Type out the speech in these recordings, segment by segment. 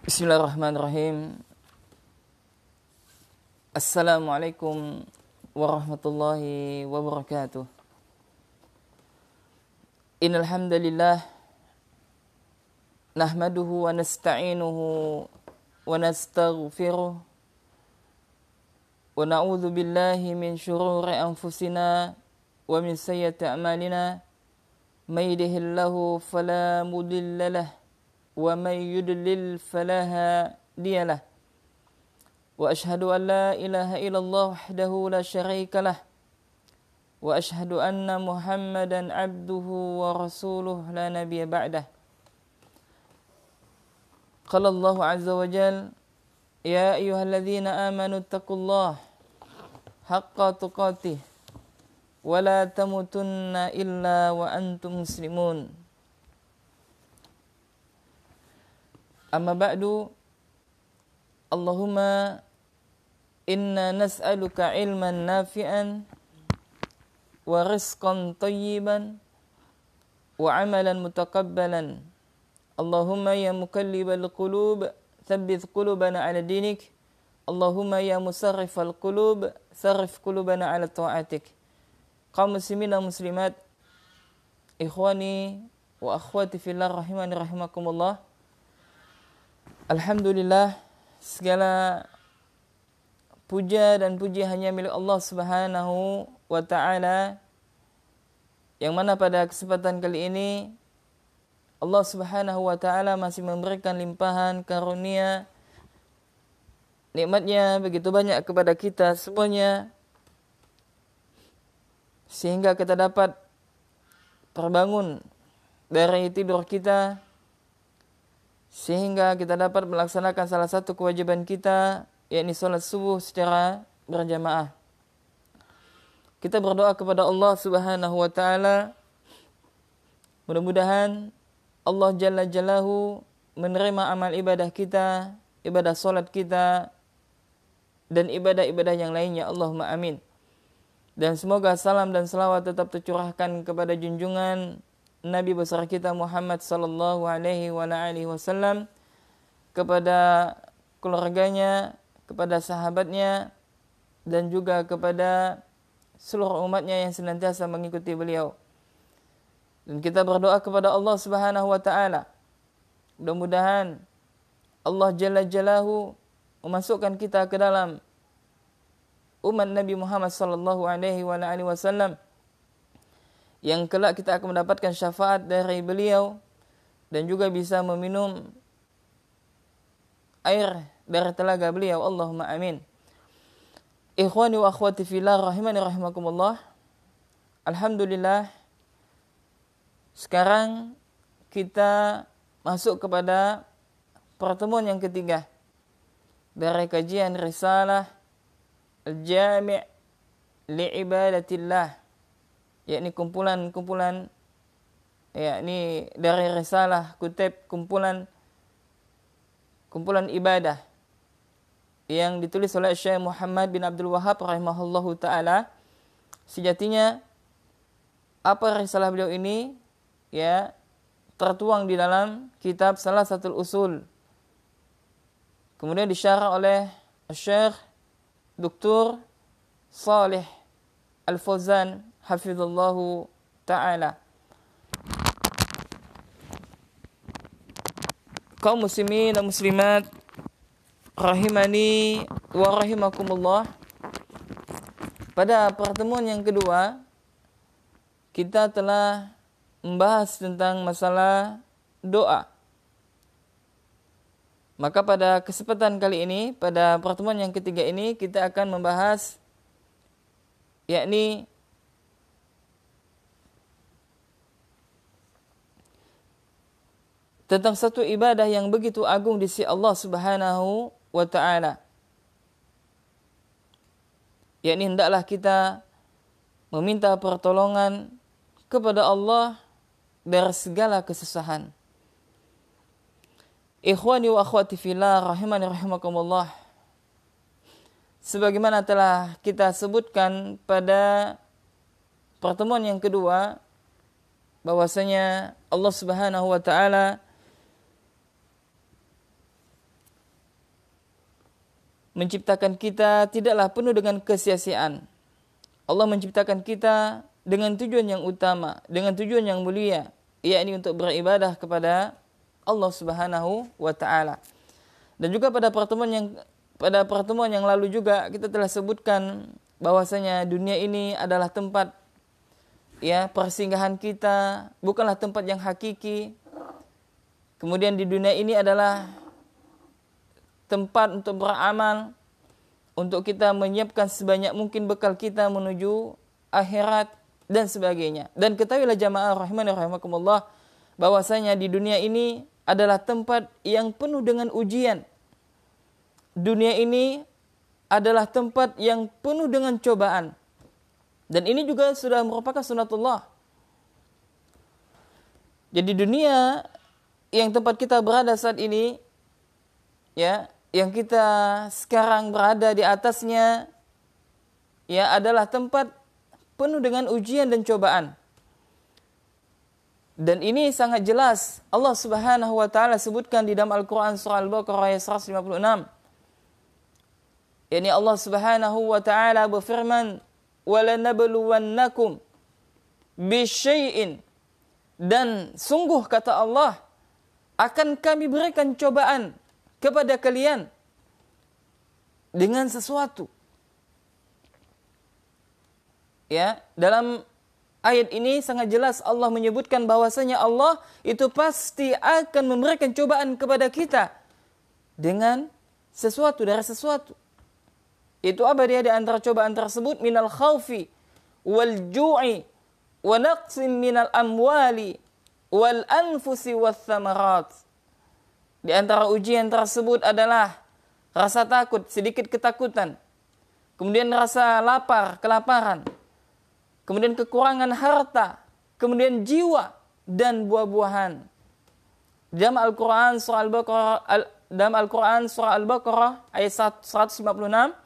Bismillahirrahmanirrahim. Assalamualaikum warahmatullahi wabarakatuh. Innal hamdalillah nahmaduhu wa nasta'inuhu wa nastaghfiruh wa na'udzu billahi min shururi anfusina wa min sayyiati a'malina. May yahdihillahu fala mudilla lahu wa may yudlil fala hadiya lahu. Wa ashhadu an la ilaha illallah wahdahu la syarika lah. Wa ashhadu anna Muhammadan abduhu wa rasuluh la nabiyya ba'dah. Qala Allah azza wa jalla, ya ayyuhalladzina amanu taqullaha haqqa tuqatih wa la tamutunna illa wa antum muslimun. Amma ba'du. Allahumma inna nas'aluka ilman nafi'an wa rizqan tayyiban wa amalan mutakabbalan. Allahumma ya mukallibal qulub thabbit qulubana ala dinik. Allahumma ya musarrifal qulub sarrif qulubana ala ta'atik. Kaum muslimin dan muslimat, ikhwani wa akhwati fillah rahimani rahimakumullah. Alhamdulillah, segala puja dan puji hanya milik Allah Subhanahu wa ta'ala, yang mana pada kesempatan kali ini Allah Subhanahu wa ta'ala masih memberikan limpahan karunia nikmatnya begitu banyak kepada kita semuanya, sehingga kita dapat terbangun dari tidur kita, sehingga kita dapat melaksanakan salah satu kewajiban kita, yakni sholat subuh secara berjamaah. Kita berdoa kepada Allah Subhanahu wa ta'ala, mudah-mudahan Allah Jalla Jalaluhu menerima amal ibadah kita, ibadah sholat kita, dan ibadah-ibadah yang lainnya. Allahumma amin. Dan semoga salam dan salawat tetap tercurahkan kepada junjungan Nabi besar kita Muhammad sallallahu alaihi wasallam, kepada keluarganya, kepada sahabatnya, dan juga kepada seluruh umatnya yang senantiasa mengikuti beliau. Dan kita berdoa kepada Allah Subhanahu wa ta'ala, mudah-mudahan Allah Jalla Jalaluhu memasukkan kita ke dalam umat Nabi Muhammad sallallahu alaihi wasallam, yang kelak kita akan mendapatkan syafaat dari beliau dan juga bisa meminum air dari telaga beliau. Allahumma amin. Ikhwani wa akhwati fillah rahimani rahimakumullah. Alhamdulillah, sekarang kita masuk kepada pertemuan yang ketiga dari kajian risalah Al-Jami' li'ibadatillah, yakni kumpulan-kumpulan, yakni dari risalah kutip kumpulan ibadah yang ditulis oleh Syekh Muhammad bin Abdul Wahhab rahimahullahu ta'ala. Sejatinya apa risalah beliau ini ya tertuang di dalam kitab Salasatul Usul, kemudian disyarah oleh Syekh Dr. Shalih Al-Fauzan hafizallahu ta'ala. Kaum muslimin dan muslimat rahimani wa rahimakumullah, pada pertemuan yang kedua kita telah membahas tentang masalah doa. Maka pada kesempatan kali ini, pada pertemuan yang ketiga ini, kita akan membahas yakni tentang satu ibadah yang begitu agung di sisi Allah Subhanahu wa ta'ala. Yakni hendaklah kita meminta pertolongan kepada Allah dari segala kesusahan. Ikhwani wa akhwati fillah rahimani rahimakumullah. Sebagaimana telah kita sebutkan pada pertemuan yang kedua, bahwasanya Allah Subhanahu wa ta'ala menciptakan kita tidaklah penuh dengan kesia-siaan. Allah menciptakan kita dengan tujuan yang utama, dengan tujuan yang mulia, yakni untuk beribadah kepada Allah Subhanahu wa taala. Dan juga pada pertemuan yang lalu juga kita telah sebutkan bahwasanya dunia ini adalah tempat persinggahan kita, bukanlah tempat yang hakiki. Kemudian di dunia ini adalah tempat untuk beramal, untuk kita menyiapkan sebanyak mungkin bekal kita menuju akhirat dan sebagainya. Dan ketahuilah jamaah rahimani rahimakumullah, bahwasanya di dunia ini adalah tempat yang penuh dengan ujian. Dunia ini adalah tempat yang penuh dengan cobaan. Dan ini juga sudah merupakan sunatullah. Jadi dunia yang tempat kita berada saat ini, yang kita sekarang berada di atasnya, adalah tempat penuh dengan ujian dan cobaan. Dan ini sangat jelas Allah Subhanahu wa taala sebutkan di dalam Al-Qur'an surah Al-Baqarah ayat 156. Allah Subhanahu wa taala berfirman, وَلَنَبْلُوَنَّكُمْ بِشَيْءٍ, dan sungguh kata Allah, akan kami berikan cobaan kepada kalian dengan sesuatu. Dalam ayat ini sangat jelas Allah menyebutkan bahwasanya Allah itu pasti akan memberikan cobaan kepada kita dengan sesuatu, dari sesuatu. Itu apa dia di antara cobaan tersebut? Minal khawfi wal ju'i wa naqsin minal amwali wal anfusi was thamarat. Di antara ujian tersebut adalah rasa takut, sedikit ketakutan. Kemudian rasa lapar, kelaparan. Kemudian kekurangan harta, kemudian jiwa dan buah-buahan. Dalam Al-Qur'an surah Al-Baqarah ayat 156,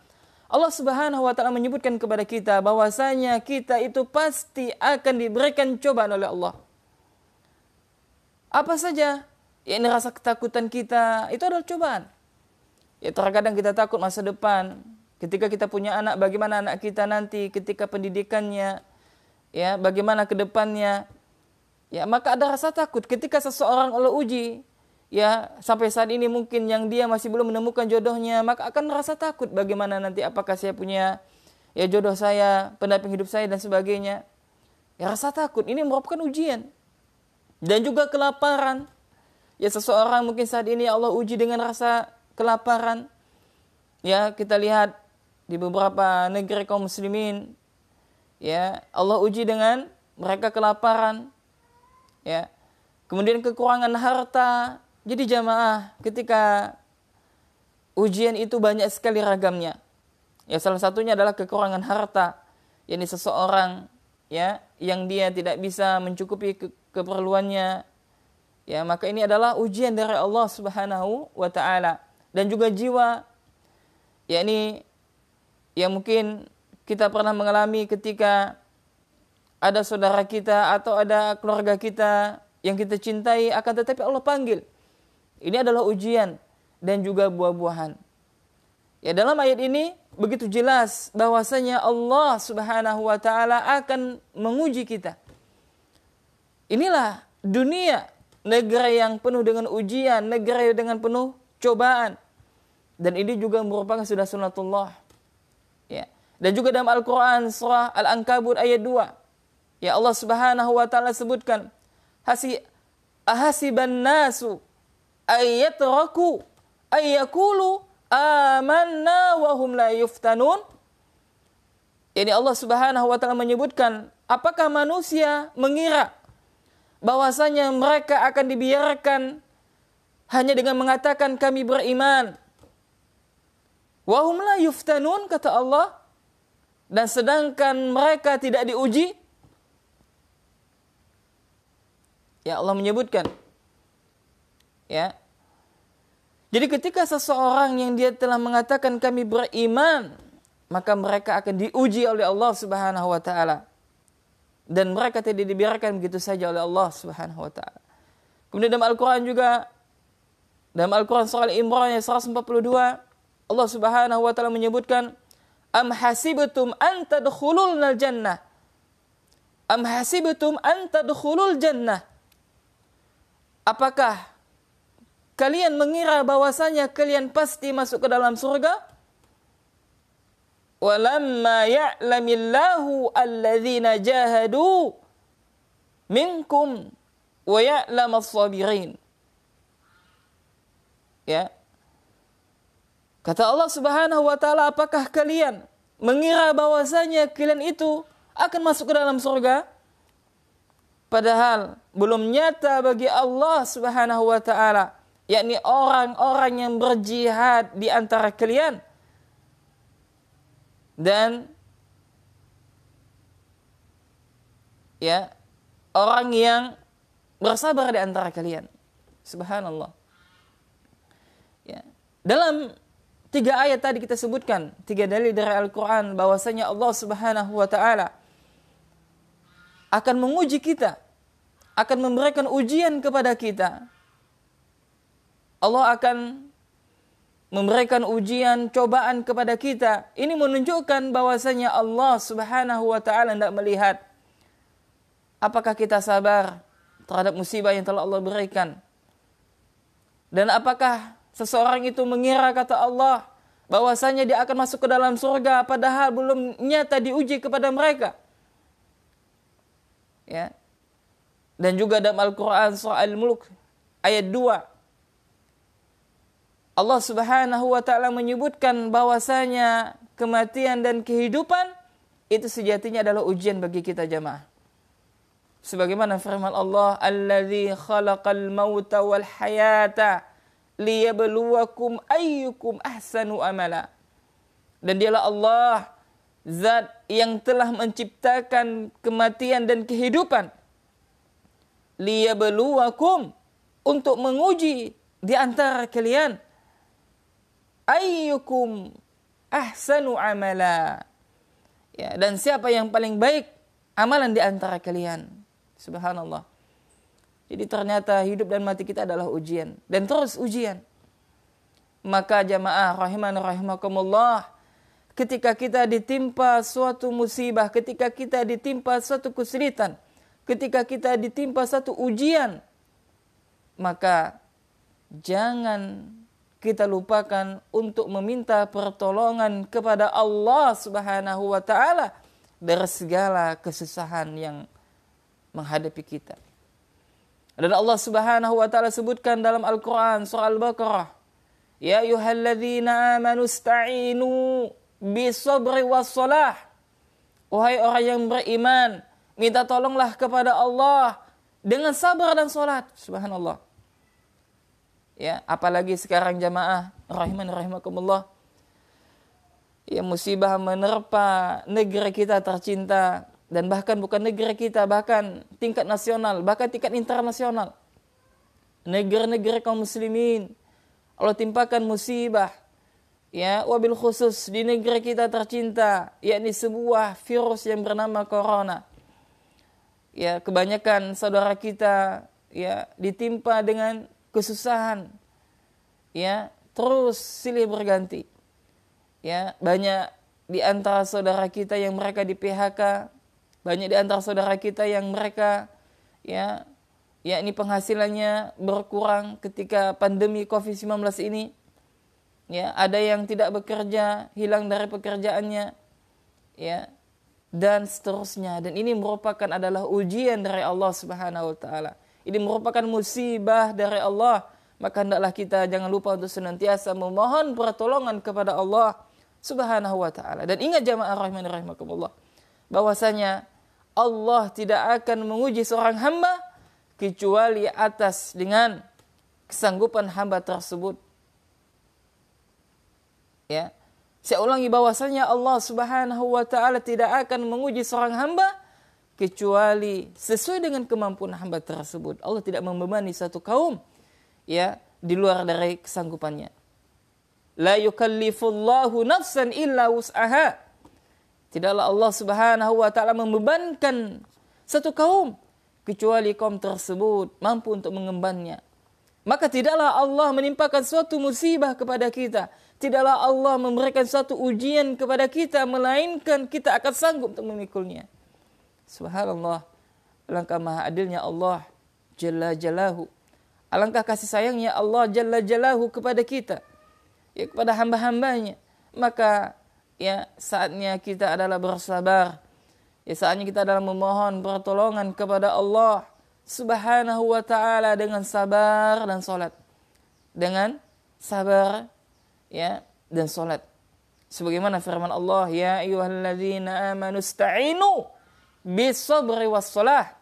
Allah Subhanahu wa taala menyebutkan kepada kita bahwasanya kita itu pasti akan diberikan cobaan oleh Allah. Apa saja? Ini rasa ketakutan kita itu adalah cobaan. Terkadang kita takut masa depan. Ketika kita punya anak, bagaimana anak kita nanti ketika pendidikannya, bagaimana ke depannya. Maka ada rasa takut ketika seseorang Allah uji. Sampai saat ini mungkin yang dia masih belum menemukan jodohnya, maka akan merasa takut bagaimana nanti, apakah saya punya jodoh saya, pendamping hidup saya dan sebagainya. Rasa takut ini merupakan ujian. Dan juga kelaparan. Seseorang mungkin saat ini Allah uji dengan rasa kelaparan. Kita lihat di beberapa negeri kaum muslimin, Allah uji dengan mereka kelaparan. Kemudian kekurangan harta. Jadi jamaah, ketika ujian itu banyak sekali ragamnya. Salah satunya adalah kekurangan harta. Yakni seseorang yang dia tidak bisa mencukupi keperluannya. Maka ini adalah ujian dari Allah Subhanahu wa taala. Dan juga jiwa, yakni yang mungkin kita pernah mengalami ketika ada saudara kita atau ada keluarga kita yang kita cintai, akan tetapi Allah panggil. Ini adalah ujian dan juga buah-buahan. Dalam ayat ini begitu jelas bahwasanya Allah Subhanahu wa taala akan menguji kita. Inilah dunia, negara yang penuh dengan ujian, negara dengan penuh cobaan. Dan ini juga merupakan sudah sunatullah. Dan juga dalam Al-Qur'an surah Al-Ankabut ayat 2. Allah Subhanahu wa taala sebutkan, ahasiban nasu ayatraku ayakulu amanna wa hum la yuftanun. Allah Subhanahu wa taala menyebutkan, apakah manusia mengira bahwasanya mereka akan dibiarkan hanya dengan mengatakan kami beriman, wa hum la yuftanun, kata Allah, dan sedangkan mereka tidak diuji. Allah menyebutkan. Jadi ketika seseorang yang dia telah mengatakan kami beriman, maka mereka akan diuji oleh Allah Subhanahu wa taala. Dan mereka tidak dibiarkan begitu saja oleh Allah Subhanahu wa taala. Kemudian dalam Al-Qur'an juga, dalam Al-Qur'an surah Al-Imran ayat 142, Allah Subhanahu wa taala menyebutkan, am hasibtum an tadkhulul jannah. Am hasibtum an tadkhulul jannah. Apakah kalian mengira bahwasanya kalian pasti masuk ke dalam surga? Walamma ya'lamillahu alladhina jahadu minkum wa ya'lamas sabirin. Ya. Kata Allah Subhanahu wa taala, apakah kalian mengira bahwasanya kalian itu akan masuk ke dalam surga? Padahal belum nyata bagi Allah Subhanahu wa taala, yakni orang-orang yang berjihad di antara kalian dan ya, orang yang bersabar di antara kalian. Subhanallah. Ya. Dalam 3 ayat tadi kita sebutkan, 3 dalil dari Al-Quran bahwasanya Allah Subhanahu wa ta'ala akan menguji kita, akan memberikan ujian kepada kita. Allah akan memberikan ujian, cobaan kepada kita. Ini menunjukkan bahwasanya Allah Subhanahu wa ta'ala hendak melihat apakah kita sabar terhadap musibah yang telah Allah berikan. Dan apakah seseorang itu mengira, kata Allah, bahwasanya dia akan masuk ke dalam surga padahal belum nyata diuji kepada mereka. Ya. Dan juga dalam Al-Quran surah Al-Mulk ayat 2, Allah Subhanahu wa ta'ala menyebutkan bahwasanya kematian dan kehidupan itu sejatinya adalah ujian bagi kita jamaah. Sebagaimana firman Allah, Alladzi khalaqal mauta wal hayata liyabluwakum ayyukum ahsanu amala. Dan dialah Allah, zat yang telah menciptakan kematian dan kehidupan. Liyabluwakum, untuk menguji di antara kalian. Ayyukum ahsanu amala. Ya, dan siapa yang paling baik amalan di antara kalian. Subhanallah. Jadi ternyata hidup dan mati kita adalah ujian. Dan terus ujian. Maka jamaah rahimani rahimakumullah, ketika kita ditimpa suatu musibah, ketika kita ditimpa suatu kesulitan, ketika kita ditimpa satu ujian, maka jangan kita lupakan untuk meminta pertolongan kepada Allah Subhanahu wa ta'ala dari segala kesusahan yang menghadapi kita. Dan Allah Subhanahu wa ta'ala sebutkan dalam Al-Quran surah Al-Baqarah, ya ayyuhalladzina amanu ista'inu bisabri wassalah. Wahai orang yang beriman, minta tolonglah kepada Allah dengan sabar dan salat. Subhanallah. Ya, apalagi sekarang jamaah rahiman rahimakumullah, ya, musibah menerpa negeri kita tercinta, dan bahkan bukan negeri kita, bahkan tingkat nasional, bahkan tingkat internasional. Negeri-negeri kaum muslimin Allah timpakan musibah, ya, wabil khusus di negeri kita tercinta, yakni sebuah virus yang bernama corona. Ya, kebanyakan saudara kita, ya, ditimpa dengan kesusahan, ya, terus silih berganti. Ya, banyak di antara saudara kita yang mereka di PHK, banyak di antara saudara kita yang mereka, ya, yakni penghasilannya berkurang ketika pandemi COVID-19 ini. Ya, ada yang tidak bekerja, hilang dari pekerjaannya, ya, dan seterusnya. Dan ini merupakan adalah ujian dari Allah Subhanahu wa ta'ala. Ini merupakan musibah dari Allah. Maka hendaklah kita jangan lupa untuk senantiasa memohon pertolongan kepada Allah Subhanahu wa ta'ala. Dan ingat jamaah rahimani rahimakumullah, bahwasanya Allah tidak akan menguji seorang hamba kecuali atas dengan kesanggupan hamba tersebut. Ya. Saya ulangi bahwasanya Allah Subhanahu wa ta'ala tidak akan menguji seorang hamba kecuali sesuai dengan kemampuan hamba tersebut. Allah tidak membebani satu kaum, ya, di luar dari kesanggupannya. La yukallifullahu nafsan illa wus'aha. Tidaklah Allah Subhanahu wa ta'ala membebankan satu kaum kecuali kaum tersebut mampu untuk mengembannya. Maka tidaklah Allah menimpakan suatu musibah kepada kita. Tidaklah Allah memberikan suatu ujian kepada kita, melainkan kita akan sanggup untuk memikulnya. Subhanallah. Alangkah maha adilnya Allah Jalla Jalahu. Alangkah kasih sayangnya Allah Jalla Jalahu kepada kita. Ya, kepada hamba-hambanya. Maka ya saatnya kita adalah bersabar. Ya saatnya kita adalah memohon pertolongan kepada Allah Subhanahu wa ta'ala dengan sabar dan salat. Dengan sabar ya dan salat. Sebagaimana firman Allah, ya ayyuhalladzina amanu ista'inu bis-sabri was-shalah.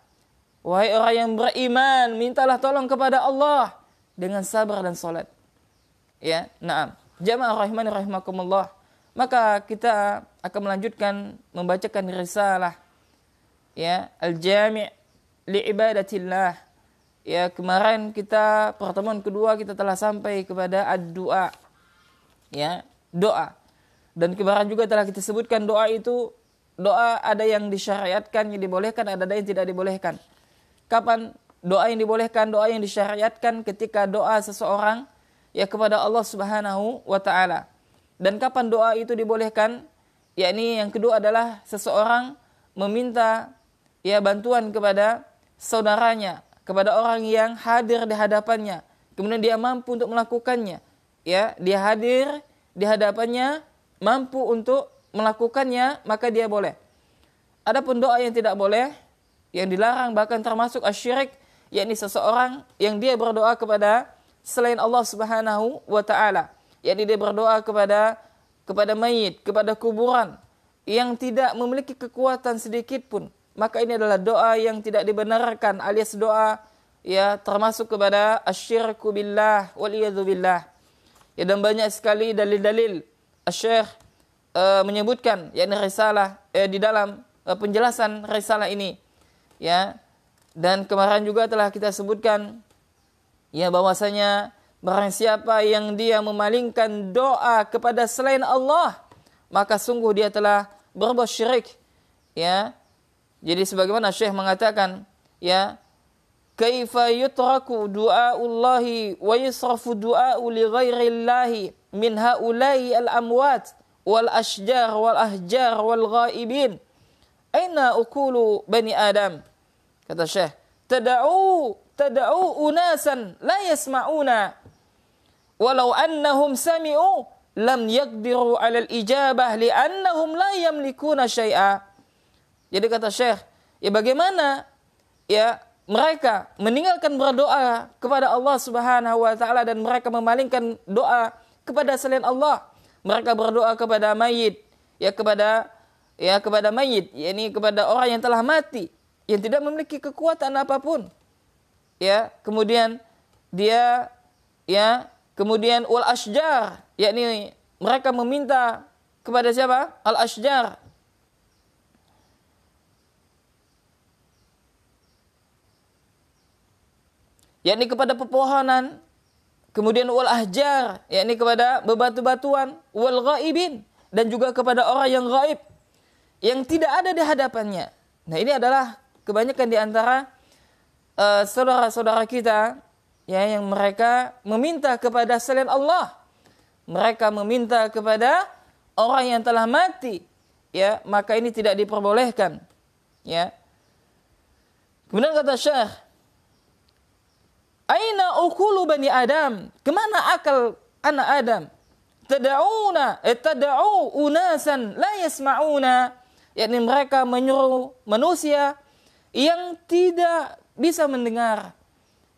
Wahai orang yang beriman, mintalah tolong kepada Allah dengan sabar dan salat. Ya, na'am. Jamaah rahimani rahimakumullah. Maka kita akan melanjutkan membacakan risalah ya Al-Jami' li'ibadatillah. Ya, kemarin kita pertemuan kedua kita telah sampai kepada ad-du'a. Ya, doa. Dan kemarin juga telah kita sebutkan doa itu, doa ada yang disyariatkan, yang dibolehkan, ada yang tidak dibolehkan. Kapan doa yang dibolehkan, doa yang disyariatkan ketika doa seseorang ya kepada Allah Subhanahu wa ta'ala. Dan kapan doa itu dibolehkan? Yakni yang kedua adalah seseorang meminta ya bantuan kepada saudaranya, kepada orang yang hadir di hadapannya. Kemudian dia mampu untuk melakukannya. Ya, dia hadir di hadapannya, mampu untuk melakukannya, maka dia boleh. Adapun doa yang tidak boleh, yang dilarang bahkan termasuk asyirik, yakni seseorang yang dia berdoa kepada selain Allah Subhanahu wa ta'ala. Yakni dia berdoa kepada mayit, kepada kuburan yang tidak memiliki kekuatan sedikit pun. Maka ini adalah doa yang tidak dibenarkan, alias doa ya termasuk kepada asyirku billah waliyadzu billah. Ya, dan banyak sekali dalil-dalil Asy-Syaikh menyebutkan yakni risalah di dalam penjelasan risalah ini. Ya. Dan kemarin juga telah kita sebutkan ya bahwasanya barang siapa yang dia memalingkan doa kepada selain Allah, maka sungguh dia telah berbuat syirik. Ya. Jadi sebagaimana Syekh mengatakan, ya, kaifa yutraku du'aullahi wa yusrafu du'au li ghairillahi min haula'i al-amwat wal ashjar wal ahjar wal ghaibin. Aina ukulu bani Adam? Kata Syekh, tad'u unasan la yasma'una walau annahum sami'u lam yaqdiru 'ala al-ijabah li'annahum la yamlikuna syai'a. Jadi kata Syekh, ya bagaimana ya mereka meninggalkan berdoa kepada Allah Subhanahu wa ta'ala dan mereka memalingkan doa kepada selain Allah. Mereka berdoa kepada mayit, ya kepada mayit, yakni kepada orang yang telah mati, yang tidak memiliki kekuatan apapun. Ya, kemudian kemudian wal ashjar, yakni mereka meminta kepada siapa? Al ashjar. Yakni kepada pepohonan, kemudian wal ahjar, yakni kepada bebatu-batuan, wal ghaibin, dan juga kepada orang yang gaib, yang tidak ada di hadapannya. Nah, ini adalah kebanyakan di antara saudara-saudara kita ya yang mereka meminta kepada selain Allah. Mereka meminta kepada orang yang telah mati, ya, maka ini tidak diperbolehkan, ya. Kemudian kata Syekh, aina ukulu bani Adam? Kemana akal anak Adam? Tad'u unasan la yasma'una. Yakni mereka menyuruh manusia yang tidak bisa mendengar.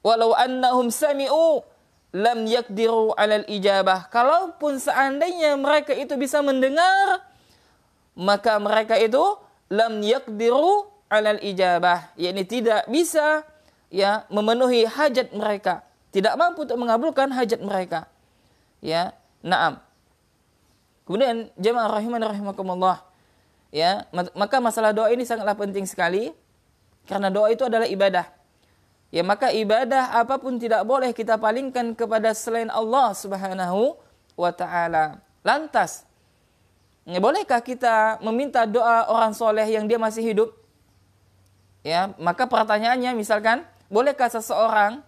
Walau annahum sami'u lam yaqdiru 'alal ijabah. Kalaupun seandainya mereka itu bisa mendengar, maka mereka itu lam yaqdiru 'alal ijabah. Yakni tidak bisa ya memenuhi hajat mereka, tidak mampu untuk mengabulkan hajat mereka. Ya, na'am. Kemudian jemaah rahimani rahimakumullah, ya, maka masalah doa ini sangatlah penting sekali karena doa itu adalah ibadah. Ya, maka ibadah apapun tidak boleh kita palingkan kepada selain Allah Subhanahu wa ta'ala. Lantas, bolehkah kita meminta doa orang soleh yang dia masih hidup? Ya, maka pertanyaannya misalkan, bolehkah seseorang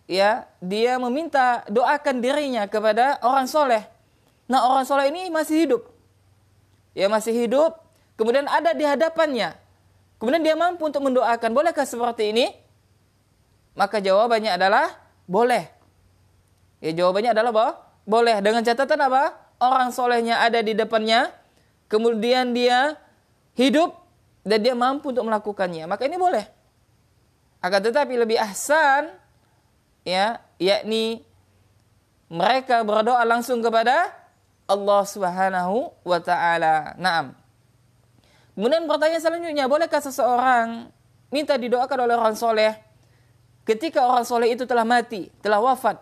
ya dia meminta doakan dirinya kepada orang soleh. Nah, orang soleh ini masih hidup. Ya, masih hidup, kemudian ada di hadapannya. Kemudian dia mampu untuk mendoakan. Bolehkah seperti ini? Maka jawabannya adalah boleh. Ya, jawabannya adalah apa? Boleh. Dengan catatan apa? Orang solehnya ada di depannya, kemudian dia hidup dan dia mampu untuk melakukannya. Maka ini boleh. Akan tetapi lebih ahsan, ya, yakni mereka berdoa langsung kepada Allah Subhanahu wa taala. Naam. Kemudian pertanyaan selanjutnya, bolehkah seseorang minta didoakan oleh orang soleh ketika orang soleh itu telah mati, telah wafat,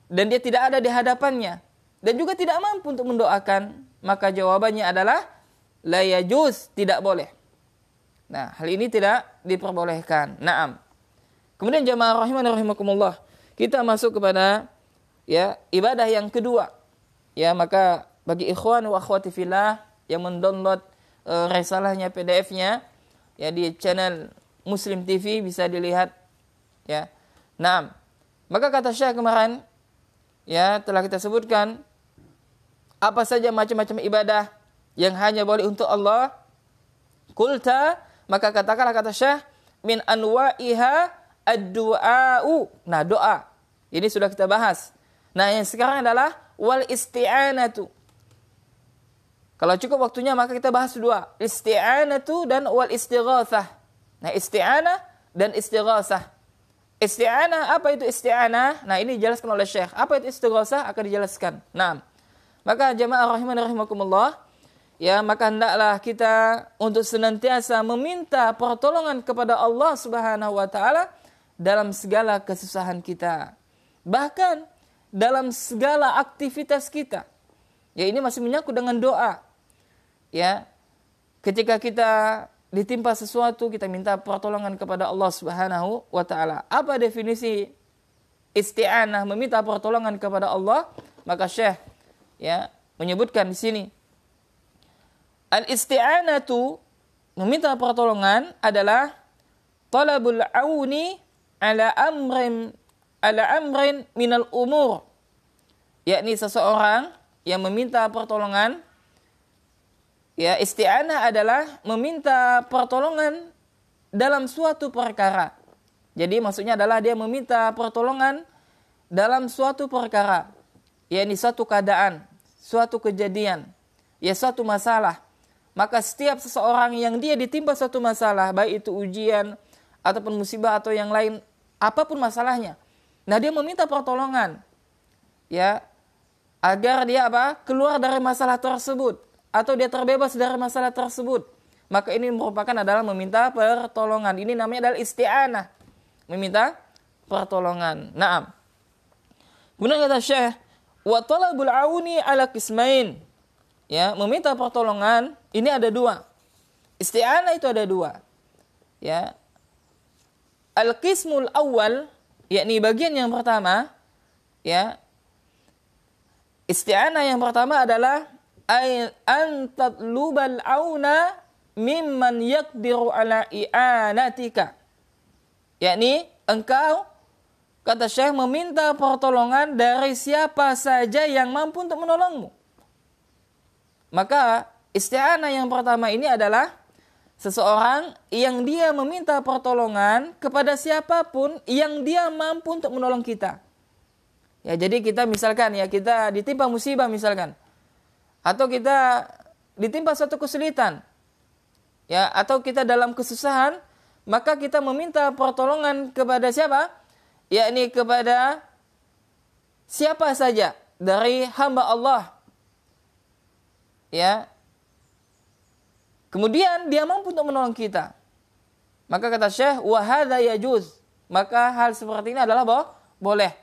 dan dia tidak ada di hadapannya, dan juga tidak mampu untuk mendoakan? Maka jawabannya adalah la yajuz, tidak boleh. Nah, hal ini tidak diperbolehkan. Naam. Kemudian jamaah rahimani rahimakumullah, kita masuk kepada ya ibadah yang kedua. Ya, maka bagi ikhwan wa akhwati fillah yang mendownload risalahnya PDF-nya ya di channel Muslim TV bisa dilihat ya. Naam. Maka kata Syekh kemarin ya telah kita sebutkan apa saja macam-macam ibadah yang hanya boleh untuk Allah. Qulta, maka katakanlah kata Syekh, min anwa'iha ad-du'a'u. Nah, doa. Ini sudah kita bahas. Nah, yang sekarang adalah wal isti'anatu. Kalau cukup waktunya maka kita bahas dua, isti'anatu dan wal istighatsah. Nah, isti'anah dan istighatsah. Isti'anah, apa itu isti'anah? Nah, ini dijelaskan oleh Syekh. Apa itu istighatsah akan dijelaskan. Nah, maka jamaah rahimani rahimakumullah, ya maka hendaklah kita untuk senantiasa meminta pertolongan kepada Allah Subhanahu wa taala dalam segala kesusahan kita. Bahkan dalam segala aktivitas kita. Ya, ini masih menyangkut dengan doa. Ya. Ketika kita ditimpa sesuatu, kita minta pertolongan kepada Allah Subhanahu wa taala. Apa definisi isti'anah, meminta pertolongan kepada Allah? Maka Syekh ya menyebutkan di sini, al-isti'anatu, meminta pertolongan adalah talabul auni ala amrin minal umur, yakni seseorang yang meminta pertolongan. Ya, isti'anah adalah meminta pertolongan dalam suatu perkara. Jadi maksudnya adalah dia meminta pertolongan dalam suatu perkara, yakni suatu keadaan, suatu kejadian, ya suatu masalah. Maka setiap seseorang yang dia ditimpa suatu masalah, baik itu ujian ataupun musibah atau yang lain, apapun masalahnya, nah dia meminta pertolongan, ya, agar dia apa? Keluar dari masalah tersebut atau dia terbebas dari masalah tersebut. Maka ini merupakan adalah meminta pertolongan. Ini namanya adalah isti'anah, meminta pertolongan. Naam. Kemudian kata Syekh, wa talabul auni ala qismain. Ya, meminta pertolongan ini ada dua. Isti'anah itu ada dua. Ya. Al-qismul awal, yakni bagian yang pertama, ya. Isti'anah yang pertama adalah an tatlubal auna mimman yaqdiru ala i'anatika. Yakni engkau, kata Syekh, meminta pertolongan dari siapa saja yang mampu untuk menolongmu. Maka isti'anah yang pertama ini adalah seseorang yang dia meminta pertolongan kepada siapapun yang dia mampu untuk menolong kita. Ya, jadi kita misalkan ya, kita ditimpa musibah misalkan, atau kita ditimpa suatu kesulitan, ya, atau kita dalam kesusahan, maka kita meminta pertolongan kepada siapa? Yakni kepada siapa saja dari hamba Allah. Ya. Kemudian dia mampu untuk menolong kita. Maka kata Syekh, wa hadza yajuz. Maka hal seperti ini adalah boleh.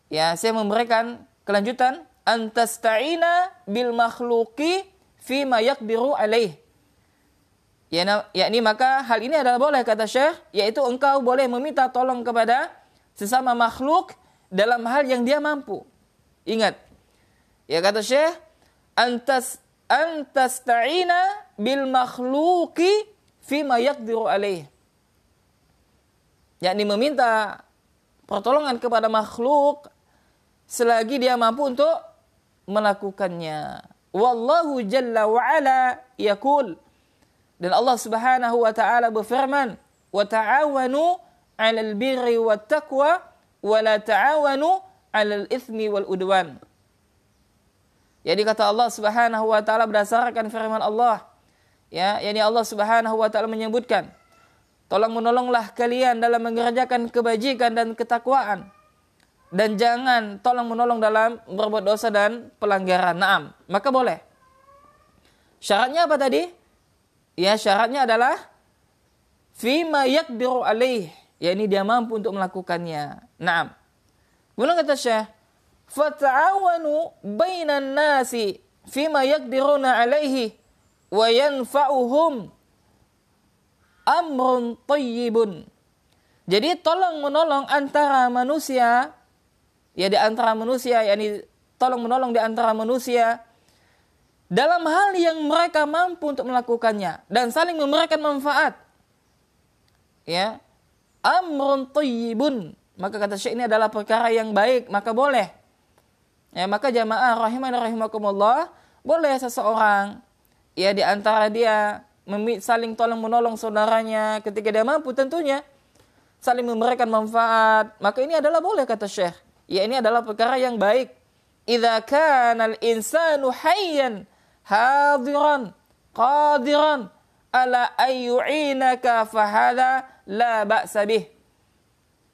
Ya, saya memberikan kelanjutan, antasta'ina bil makhluqi fi ma yaqdiru alaih. Yakni maka hal ini adalah boleh, kata Syekh, yaitu engkau boleh meminta tolong kepada sesama makhluk dalam hal yang dia mampu. Ingat, ya kata Syekh, antasta'ina bil makhluqi fi ma yaqdiru alaih. Yakni meminta pertolongan kepada makhluk selagi dia mampu untuk melakukannya. Wallahu jalla wa ala yaqul, dan Allah Subhanahu wa taala berfirman, wa ta'awanu 'alal birri wat taqwa wa la ta'awanu 'alal itsmi wal udwan. Jadi kata Allah Subhanahu wa taala berdasarkan firman Allah, ya, yakni Allah Subhanahu wa taala menyebutkan, tolong menolonglah kalian dalam mengerjakan kebajikan dan ketakwaan, dan jangan tolong menolong dalam berbuat dosa dan pelanggaran. Naam, maka boleh. Syaratnya apa tadi? Ya, syaratnya adalah fima yaqdiru alaih, yakni dia mampu untuk melakukannya. Naam. Kemudian kata Syekh, fata'awanu bainan nasi fima yaqdiruna alaihi wa yanfa'uhum amrun thayyibun. Jadi tolong menolong antara manusia, ya di antara manusia, yakni tolong menolong di antara manusia dalam hal yang mereka mampu untuk melakukannya dan saling memberikan manfaat. Ya. Amrun thayyibun. Maka kata Syekh, ini adalah perkara yang baik, maka boleh. Ya, maka jamaah rahimani rahimakumullah, boleh seseorang ya di antara dia saling tolong menolong saudaranya ketika dia mampu, tentunya saling memberikan manfaat, maka ini adalah boleh kata Syekh. Ya, ini adalah perkara yang baik. Idza kana al-insanu hayyan hadiran qadiran ala ayyu'inaka fahadha la ba'sa bih.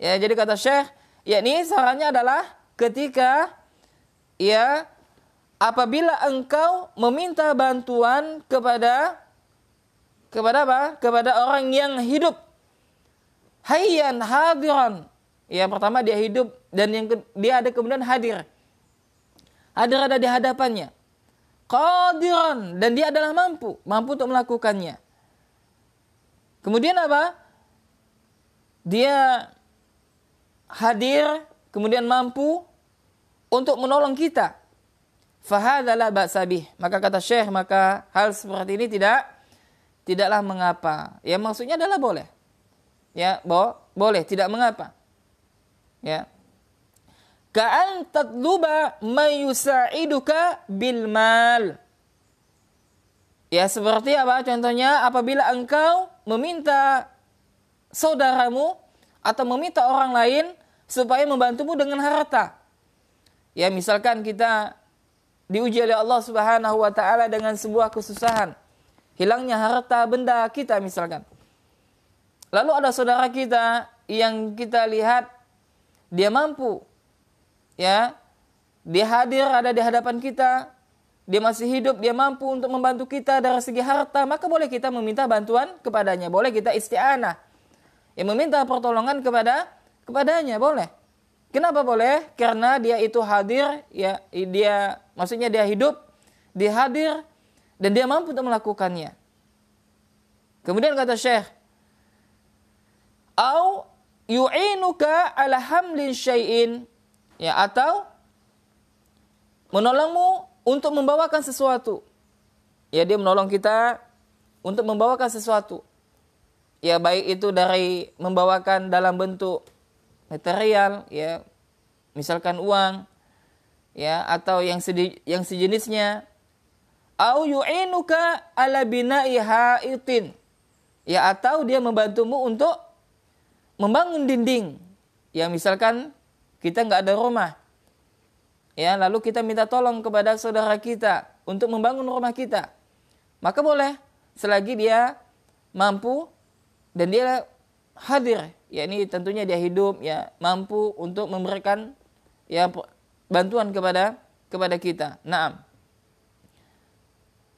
Ya, jadi kata Syekh, yakni sarannya adalah ketika ya apabila engkau meminta bantuan kepada apa? Kepada orang yang hidup. Hayyan hadiran. Ya, pertama dia hidup dan yang dia ada kemudian hadir. Hadir ada di hadapannya. Qadiran, dan dia adalah mampu untuk melakukannya. Kemudian apa? Dia hadir, kemudian mampu untuk menolong kita. Fahadza la ba'sa bih. Maka kata Syekh, maka hal seperti ini tidaklah mengapa. Ya, maksudnya adalah boleh. Ya, boleh, tidak mengapa. Ya. Ka'an tatluba may yusa'iduka bil mal. Ya, seperti apa? Contohnya apabila engkau meminta saudaramu atau meminta orang lain supaya membantumu dengan harta. Ya, misalkan kita diuji oleh Allah Subhanahu wa taala dengan sebuah kesusahan. Hilangnya harta benda kita misalkan. Lalu ada saudara kita yang kita lihat dia mampu. Ya. Dia hadir ada di hadapan kita. Dia masih hidup, dia mampu untuk membantu kita dari segi harta, maka boleh kita meminta bantuan kepadanya. Boleh kita isti'anah. Ya, meminta pertolongan kepadanya boleh. Kenapa boleh? Karena dia itu hadir, ya, maksudnya dia hidup, dia hadir dan dia mampu untuk melakukannya. Kemudian kata Syekh, au yu'inuka ala hamlin syai'in, ya, atau menolongmu untuk membawakan sesuatu. Ya, dia menolong kita untuk membawakan sesuatu. Ya, baik itu dari membawakan dalam bentuk material, ya, misalkan uang, ya, atau yang sejenisnya. Au yu'inuka ala bina'i ha'itin. Ya, atau dia membantumu untuk membangun dinding. Ya, misalkan kita nggak ada rumah. Ya, lalu kita minta tolong kepada saudara kita untuk membangun rumah kita. Maka boleh selagi dia mampu dan dia hadir, ya, ini tentunya dia hidup, ya, mampu untuk memberikan, ya, bantuan kepada kita. Naam.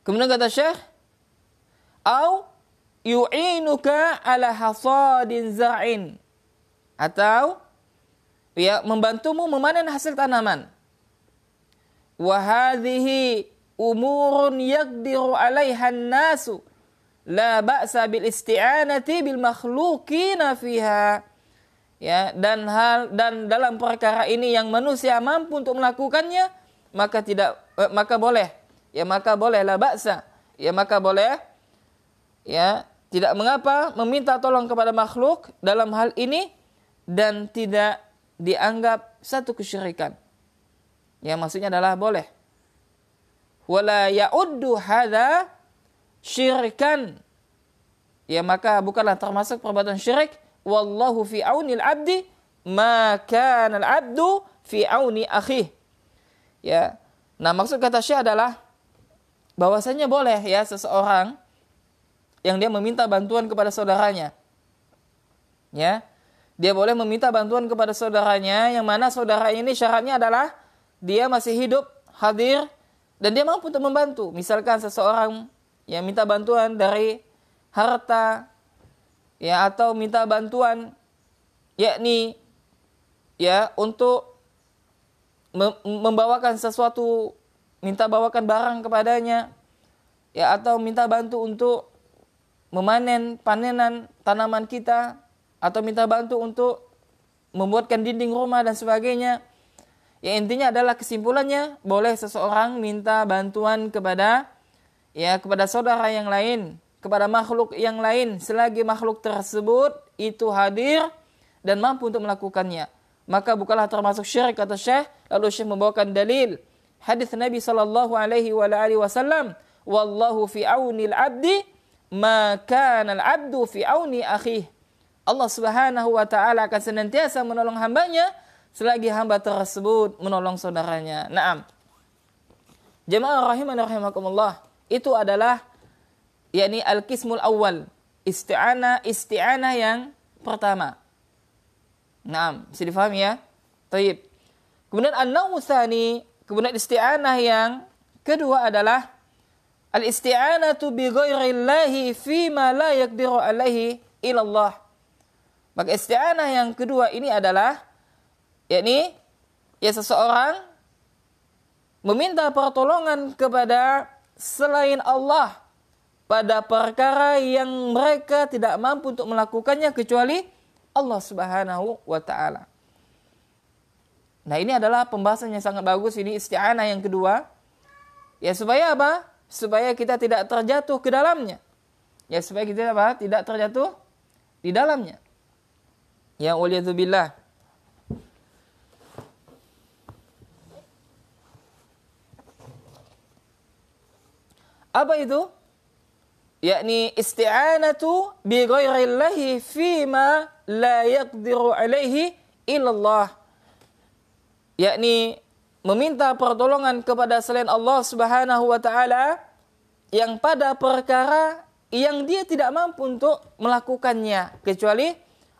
Kemudian kata Syekh, au yu'inuka ala hasadin za'in, atau ya membantumu memanen hasil tanaman. Wa hadhihi umurun yaqdiru 'alaiha an-nasu la ba'sa bil isti'anati bil makhluqina fiha. Ya, dan dalam perkara ini yang manusia mampu untuk melakukannya, maka boleh. Ya, maka boleh la ba'sa. Ya, maka boleh, ya, tidak mengapa meminta tolong kepada makhluk dalam hal ini, dan tidak dianggap satu kesyirikan. Ya, maksudnya adalah boleh. Wala ya'uddu hadza syirkan. Ya, maka bukanlah termasuk perbuatan syirik. Wallahu fi aunil abdi ma kana al-abdu fi auni akhih. Ya. Nah, maksud kata Syekh adalah bahwasanya boleh ya seseorang yang dia meminta bantuan kepada saudaranya. Ya. Dia boleh meminta bantuan kepada saudaranya, yang mana saudara ini syaratnya adalah dia masih hidup, hadir, dan dia mampu untuk membantu. Misalkan seseorang yang minta bantuan dari harta, ya, atau minta bantuan, yakni ya untuk membawakan sesuatu, minta bawakan barang kepadanya, ya, atau minta bantu untuk memanen panenan tanaman kita, atau minta bantu untuk membuatkan dinding rumah dan sebagainya. Ya, intinya adalah kesimpulannya boleh seseorang minta bantuan kepada saudara yang lain, kepada makhluk yang lain selagi makhluk tersebut itu hadir dan mampu untuk melakukannya. Maka bukanlah termasuk syirik, kata Syekh. Lalu Syekh membawakan dalil hadis Nabi sallallahu alaihi wasallam, wallahu fi aunil abdi ma kana al-abdu fi auni akhih. Allah Subhanahu wa taala akan senantiasa menolong hambanya selagi hamba tersebut menolong saudaranya. Naam. Jemaah rahimani rahimakumullah, itu adalah yakni al-qismul awal, isti'anah yang pertama. Naam, bisa difahami ya? Taib. Kemudian an-nawu tsani, kemudian isti'anah yang kedua adalah al-isti'anatu bi ghairillahi fi ma la yaqdiru alaihi ilallah. Maka isti'anah yang kedua ini adalah yakni seseorang meminta pertolongan kepada selain Allah pada perkara yang mereka tidak mampu untuk melakukannya kecuali Allah Subhanahu wa taala. Nah, ini adalah pembahasan yang sangat bagus, ini isti'anah yang kedua. Ya, supaya apa? Supaya kita tidak terjatuh ke dalamnya. Ya, supaya kita apa? Tidak terjatuh di dalamnya. Ya, waliyadzubillah. Apa itu? Yakni isti'anatu bi ghairillahi fima la yaqdiru alaihi illallah. Yakni meminta pertolongan kepada selain Allah Subhanahu wa taala yang pada perkara yang dia tidak mampu untuk melakukannya kecuali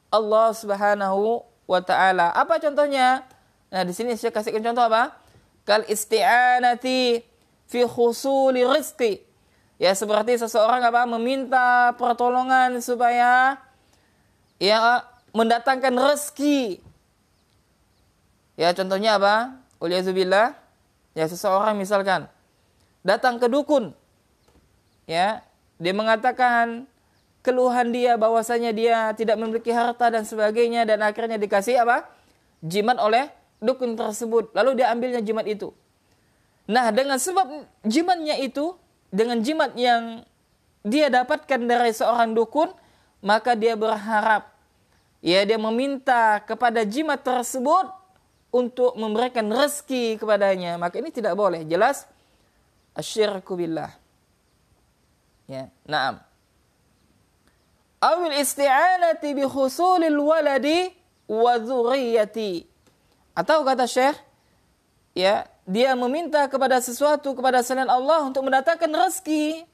Allah Subhanahu wa taala. Apa contohnya? Nah, di sini saya kasihkan contoh apa? Kal isti'anati fi husuli rizqi. Ya, seperti seseorang apa? Meminta pertolongan supaya ya mendatangkan rezeki. Ya, contohnya apa? Uliyazubillah. Ya, seseorang misalkan datang ke dukun. Ya, dia mengatakan keluhan dia bahwasanya dia tidak memiliki harta dan sebagainya, dan akhirnya dikasih apa? Jimat oleh dukun tersebut. Lalu dia ambilnya jimat itu. Nah, dengan sebab jimatnya itu, dengan jimat yang dia dapatkan dari seorang dukun, maka dia berharap, ya, dia meminta kepada jimat tersebut untuk memberikan rezeki kepadanya. Maka ini tidak boleh. Jelas asyirku billah. Ya, na'am. Awil isti'anati bi khusulil waladi wa dzurriyyati. Atau kata Syekh, ya, dia meminta kepada sesuatu kepada selain Allah untuk mendatangkan rezeki.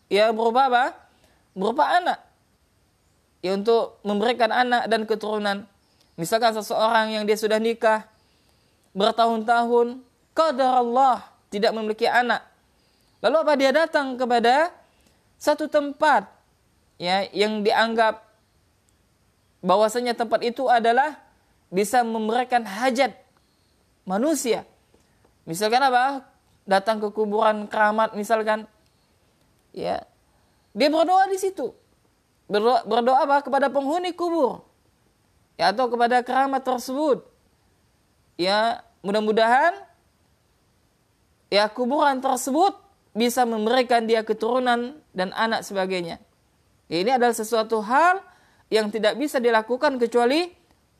Ya, berupa apa? Berupa anak. Ya, untuk memberikan anak dan keturunan. Misalkan seseorang yang dia sudah nikah bertahun-tahun, qadar Allah tidak memiliki anak. Lalu apa? Dia datang kepada satu tempat, ya, yang dianggap bahwasanya tempat itu adalah bisa memberikan hajat manusia. Misalkan apa? Datang ke kuburan keramat misalkan. Ya. Dia berdoa di situ. Berdoa apa? Kepada penghuni kubur. Ya, atau kepada keramat tersebut. Ya, mudah-mudahan ya kuburan tersebut bisa memberikan dia keturunan dan anak sebagainya. Ya, ini adalah sesuatu hal yang tidak bisa dilakukan kecuali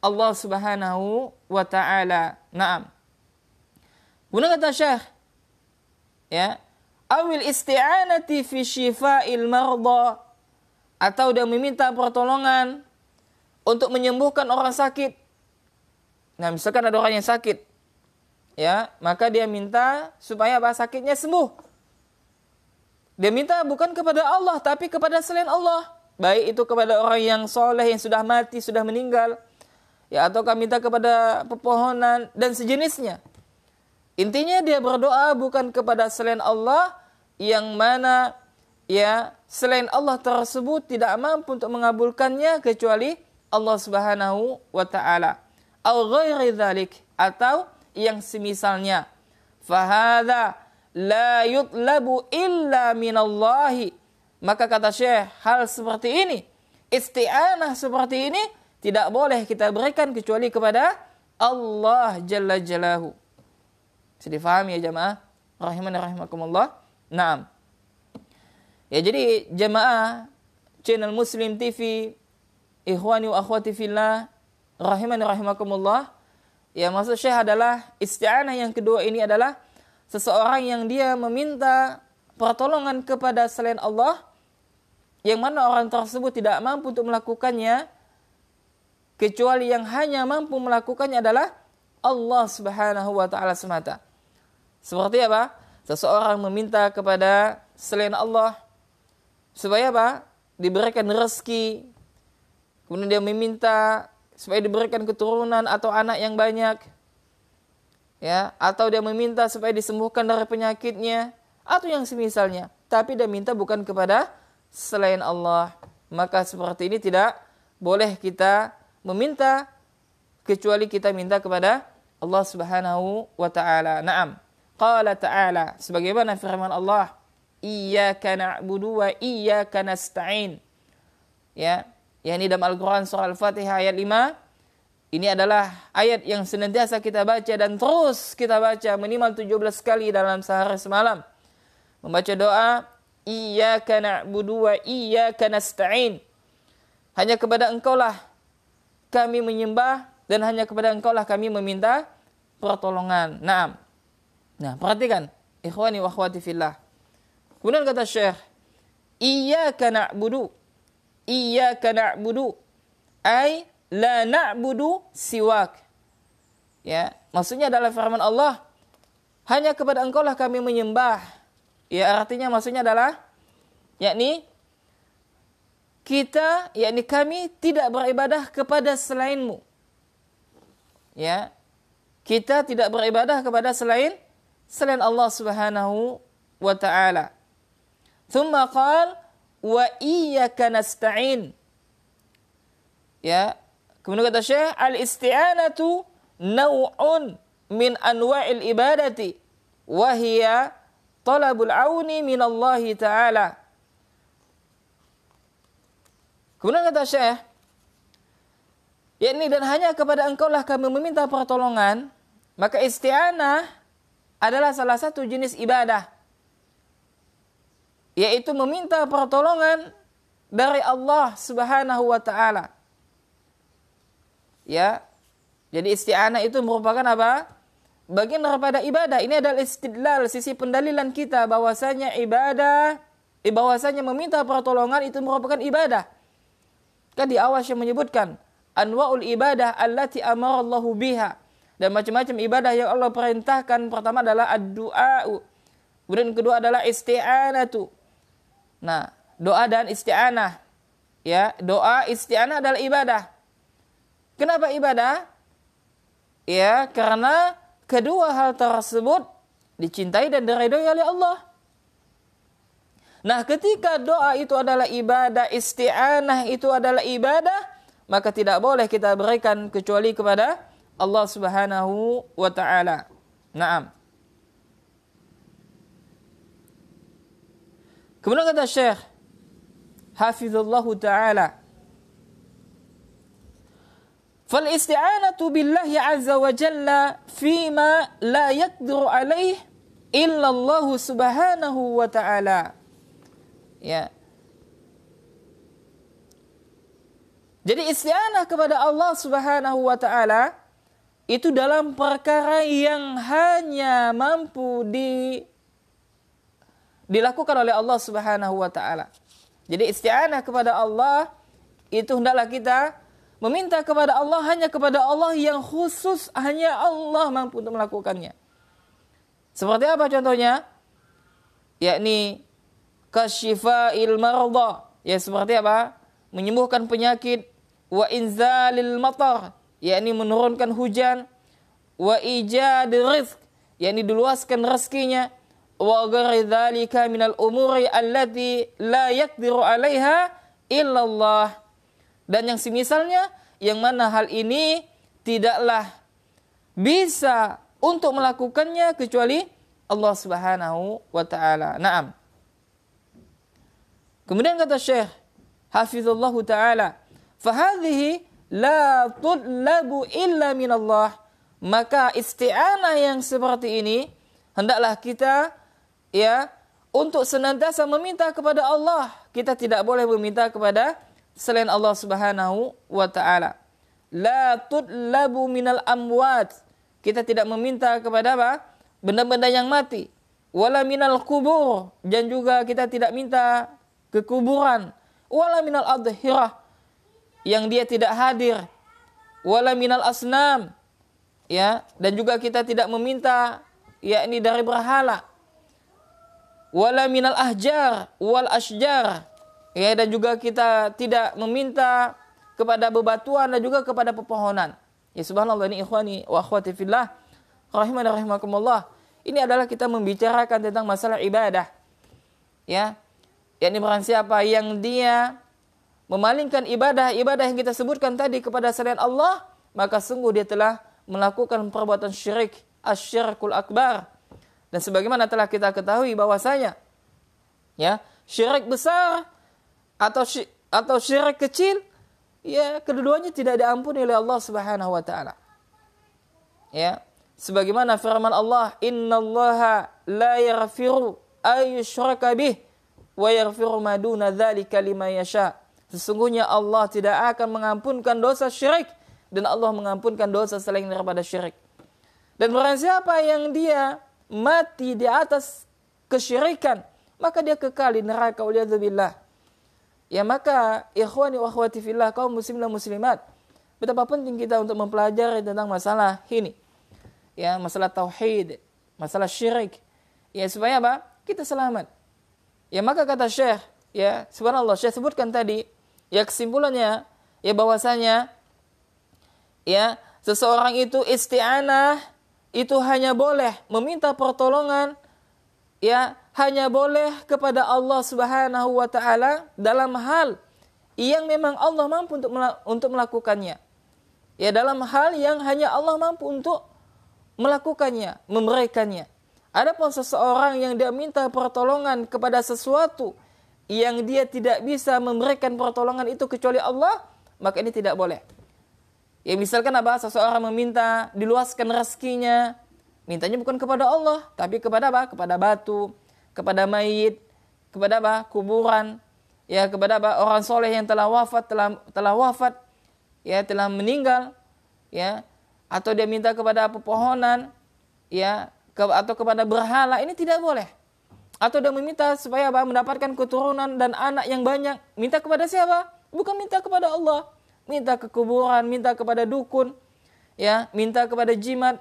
Allah Subhanahu wa taala. Naam. Kemudian kata Syekh, ya, awil isti'anati fi syifa'il marda, atau dia meminta pertolongan untuk menyembuhkan orang sakit. Nah, misalkan ada orang yang sakit, ya, maka dia minta supaya sakitnya sembuh. Dia minta bukan kepada Allah, tapi kepada selain Allah. Baik itu kepada orang yang soleh, yang sudah mati, sudah meninggal, ya, ataukah minta kepada pepohonan dan sejenisnya. Intinya dia berdoa bukan kepada selain Allah, yang mana, ya, selain Allah tersebut tidak mampu untuk mengabulkannya kecuali Allah Subhanahu wa taala. Au ghairi dzalik, atau yang semisalnya. Fahadha la yutlabu illa minallahi. Maka kata Syekh, hal seperti ini, isti'anah seperti ini tidak boleh kita berikan kecuali kepada Allah Jalla Jalaluhu. Bisa difahami ya jamaah rahimani rahimakumullah. Naam. Ya, jadi jamaah channel Muslim TV, ikhwani wa akhwati fillah rahimani rahimakumullah, ya, maksud Syekh adalah isti'anah yang kedua ini adalah seseorang yang dia meminta pertolongan kepada selain Allah, yang mana orang tersebut tidak mampu untuk melakukannya, kecuali yang hanya mampu melakukannya adalah Allah Subhanahu wa taala semata. Seperti apa? Seseorang meminta kepada selain Allah supaya apa? Diberikan rezeki. Kemudian dia meminta supaya diberikan keturunan atau anak yang banyak, ya, atau dia meminta supaya disembuhkan dari penyakitnya atau yang semisalnya, tapi dia minta bukan kepada selain Allah. Maka seperti ini tidak boleh kita meminta kecuali kita minta kepada Allah Subhanahu wa taala. Naam. Qala ta'ala, sebagaimana firman Allah, iyyaka na'budu wa iyyaka nasta'in. Ya, yakni dalam Al-Quran surah Al-Fatihah ayat 5. Ini adalah ayat yang senantiasa kita baca dan terus kita baca minimal 17 kali dalam sehari semalam. Membaca doa, iyyaka na'budu wa iyyaka nasta'in. Hanya kepada Engkaulah kami menyembah dan hanya kepada Engkaulah kami meminta pertolongan. Naam. Nah, perhatikan, ikhwani wa akhwati fillah. Kemudian kata Syekh, iyyaka na'budu. Iyyaka na'budu ay la na'budu siwak. Ya, maksudnya adalah firman Allah, hanya kepada Engkaulah kami menyembah. Ya, artinya maksudnya adalah yakni kita, yakni kami tidak beribadah kepada selainmu. Ya. Kita tidak beribadah kepada selain Allah Subhanahu wa taala. Tsumma qala wa iyyaka nasta'in. Ya, kemudian kata Syekh, al-isti'anatu naw'un min anwa'il ibadati wa hiya talabul auni min Allah taala. Kemudian kata Syekh, yakni dan hanya kepada Engkaulah kami meminta pertolongan, maka isti'anah adalah salah satu jenis ibadah, yaitu meminta pertolongan dari Allah Subhanahu wa taala. Ya. Jadi isti'anah itu merupakan apa? Bagian daripada ibadah. Ini adalah istidlal, sisi pendalilan kita bahwasanya ibadah, bahwasanya meminta pertolongan itu merupakan ibadah. Kan di awal Syekh menyebutkan anwa'ul ibadah allati amarallahu biha. Dan macam-macam ibadah yang Allah perintahkan. Pertama adalah ad-du'a'u. Kemudian kedua adalah isti'anatu. Nah, doa dan isti'anah. Ya, doa isti'anah adalah ibadah. Kenapa ibadah? Ya, karena kedua hal tersebut dicintai dan diridhoi oleh Allah. Nah, ketika doa itu adalah ibadah, isti'anah itu adalah ibadah, maka tidak boleh kita berikan kecuali kepada Allah Subhanahu wa taala. Naam. Kemudian kata Syekh hafizallahu taala, fal isti'anatu billahi azza wa jalla fima la yaqdiru alaih illa Allah Subhanahu wa taala. Ya. Jadi isti'anah kepada Allah Subhanahu wa taala itu dalam perkara yang hanya mampu dilakukan oleh Allah Subhanahu wa taala. Jadi isti'anah kepada Allah itu hendaklah kita meminta kepada Allah hanya kepada Allah yang khusus, hanya Allah mampu untuk melakukannya. Seperti apa contohnya? Yakni kasyifa'il marda, ya seperti apa? Menyembuhkan penyakit, wa inzalil matar, yakni menurunkan hujan, wa ijad rizq, yakni diluaskan rezekinya, wa ghairi dzalika minal umuri allati la yaqdiru 'alaiha illallah. Dan yang semisalnya, yang mana hal ini tidaklah bisa untuk melakukannya kecuali Allah Subhanahu wa taala. Naam. Kemudian kata Syekh hafizallahu taala, "Fahadhihi la tutlabu illa min Allah." Maka isti'anah yang seperti ini hendaklah kita untuk senantiasa meminta kepada Allah. Kita tidak boleh meminta kepada selain Allah Subhanahu wa taala. La tutlabu minal amwat. Kita tidak meminta kepada apa? Benda-benda yang mati. Wala minal kubur, dan juga kita tidak minta ke kuburan. Wala minal adhirah, yang dia tidak hadir. Wala minal asnam, ya, dan juga kita tidak meminta yakni dari berhala. Wala minal ahjar wal asjar, ya, dan juga kita tidak meminta kepada bebatuan dan juga kepada pepohonan. Ya subhanallah, ini ikhwani wa akhwati fillah rahimani rahimakumullah. Ini adalah kita membicarakan tentang masalah ibadah. Ya. Yakni barang siapa yang dia memalingkan ibadah yang kita sebutkan tadi kepada selain Allah, maka sungguh dia telah melakukan perbuatan syirik, asyirkul akbar. Dan sebagaimana telah kita ketahui bahwasanya ya, syirik besar atau syirik kecil, ya, kedua-duanya tidak diampuni oleh Allah Subhanahu wa taala. Ya, sebagaimana firman Allah, "Innallaha la yaghfiru ay yushraka bih wa yaghfiru ma duna dzalika liman yasha." Sesungguhnya Allah tidak akan mengampunkan dosa syirik, dan Allah mengampunkan dosa selain daripada syirik. Dan barang siapa yang dia mati di atas kesyirikan, maka dia kekal di neraka, waliyadzubillah. Ya, maka ikhwani wa akhwati fillah, kaum muslimin dan muslimat, betapa penting kita untuk mempelajari tentang masalah ini. Ya, masalah tauhid, masalah syirik. Ya, supaya apa? Kita selamat. Ya, maka kata Syekh, ya, subhanallah, Syekh sebutkan tadi, ya, kesimpulannya, ya, bahwasanya ya, seseorang itu isti'anah itu hanya boleh meminta pertolongan, ya, hanya boleh kepada Allah Subhanahu wa taala dalam hal yang memang Allah mampu untuk melakukannya. Ya, dalam hal yang hanya Allah mampu untuk melakukannya, memberikannya. Adapun seseorang yang dia minta pertolongan kepada sesuatu yang dia tidak bisa memberikan pertolongan itu kecuali Allah, maka ini tidak boleh. Ya, misalkan apa? Seseorang meminta diluaskan rezekinya, mintanya bukan kepada Allah, tapi kepada apa? Kepada batu, kepada mayit, kepada apa? Kuburan, ya, kepada apa? Orang soleh yang telah wafat, ya, telah meninggal, ya, atau dia minta kepada pepohonan, ya, atau kepada berhala, ini tidak boleh. Atau dia meminta supaya apa? Mendapatkan keturunan dan anak yang banyak, minta kepada siapa? Bukan minta kepada Allah, minta ke kuburan, minta kepada dukun, ya, minta kepada jimat,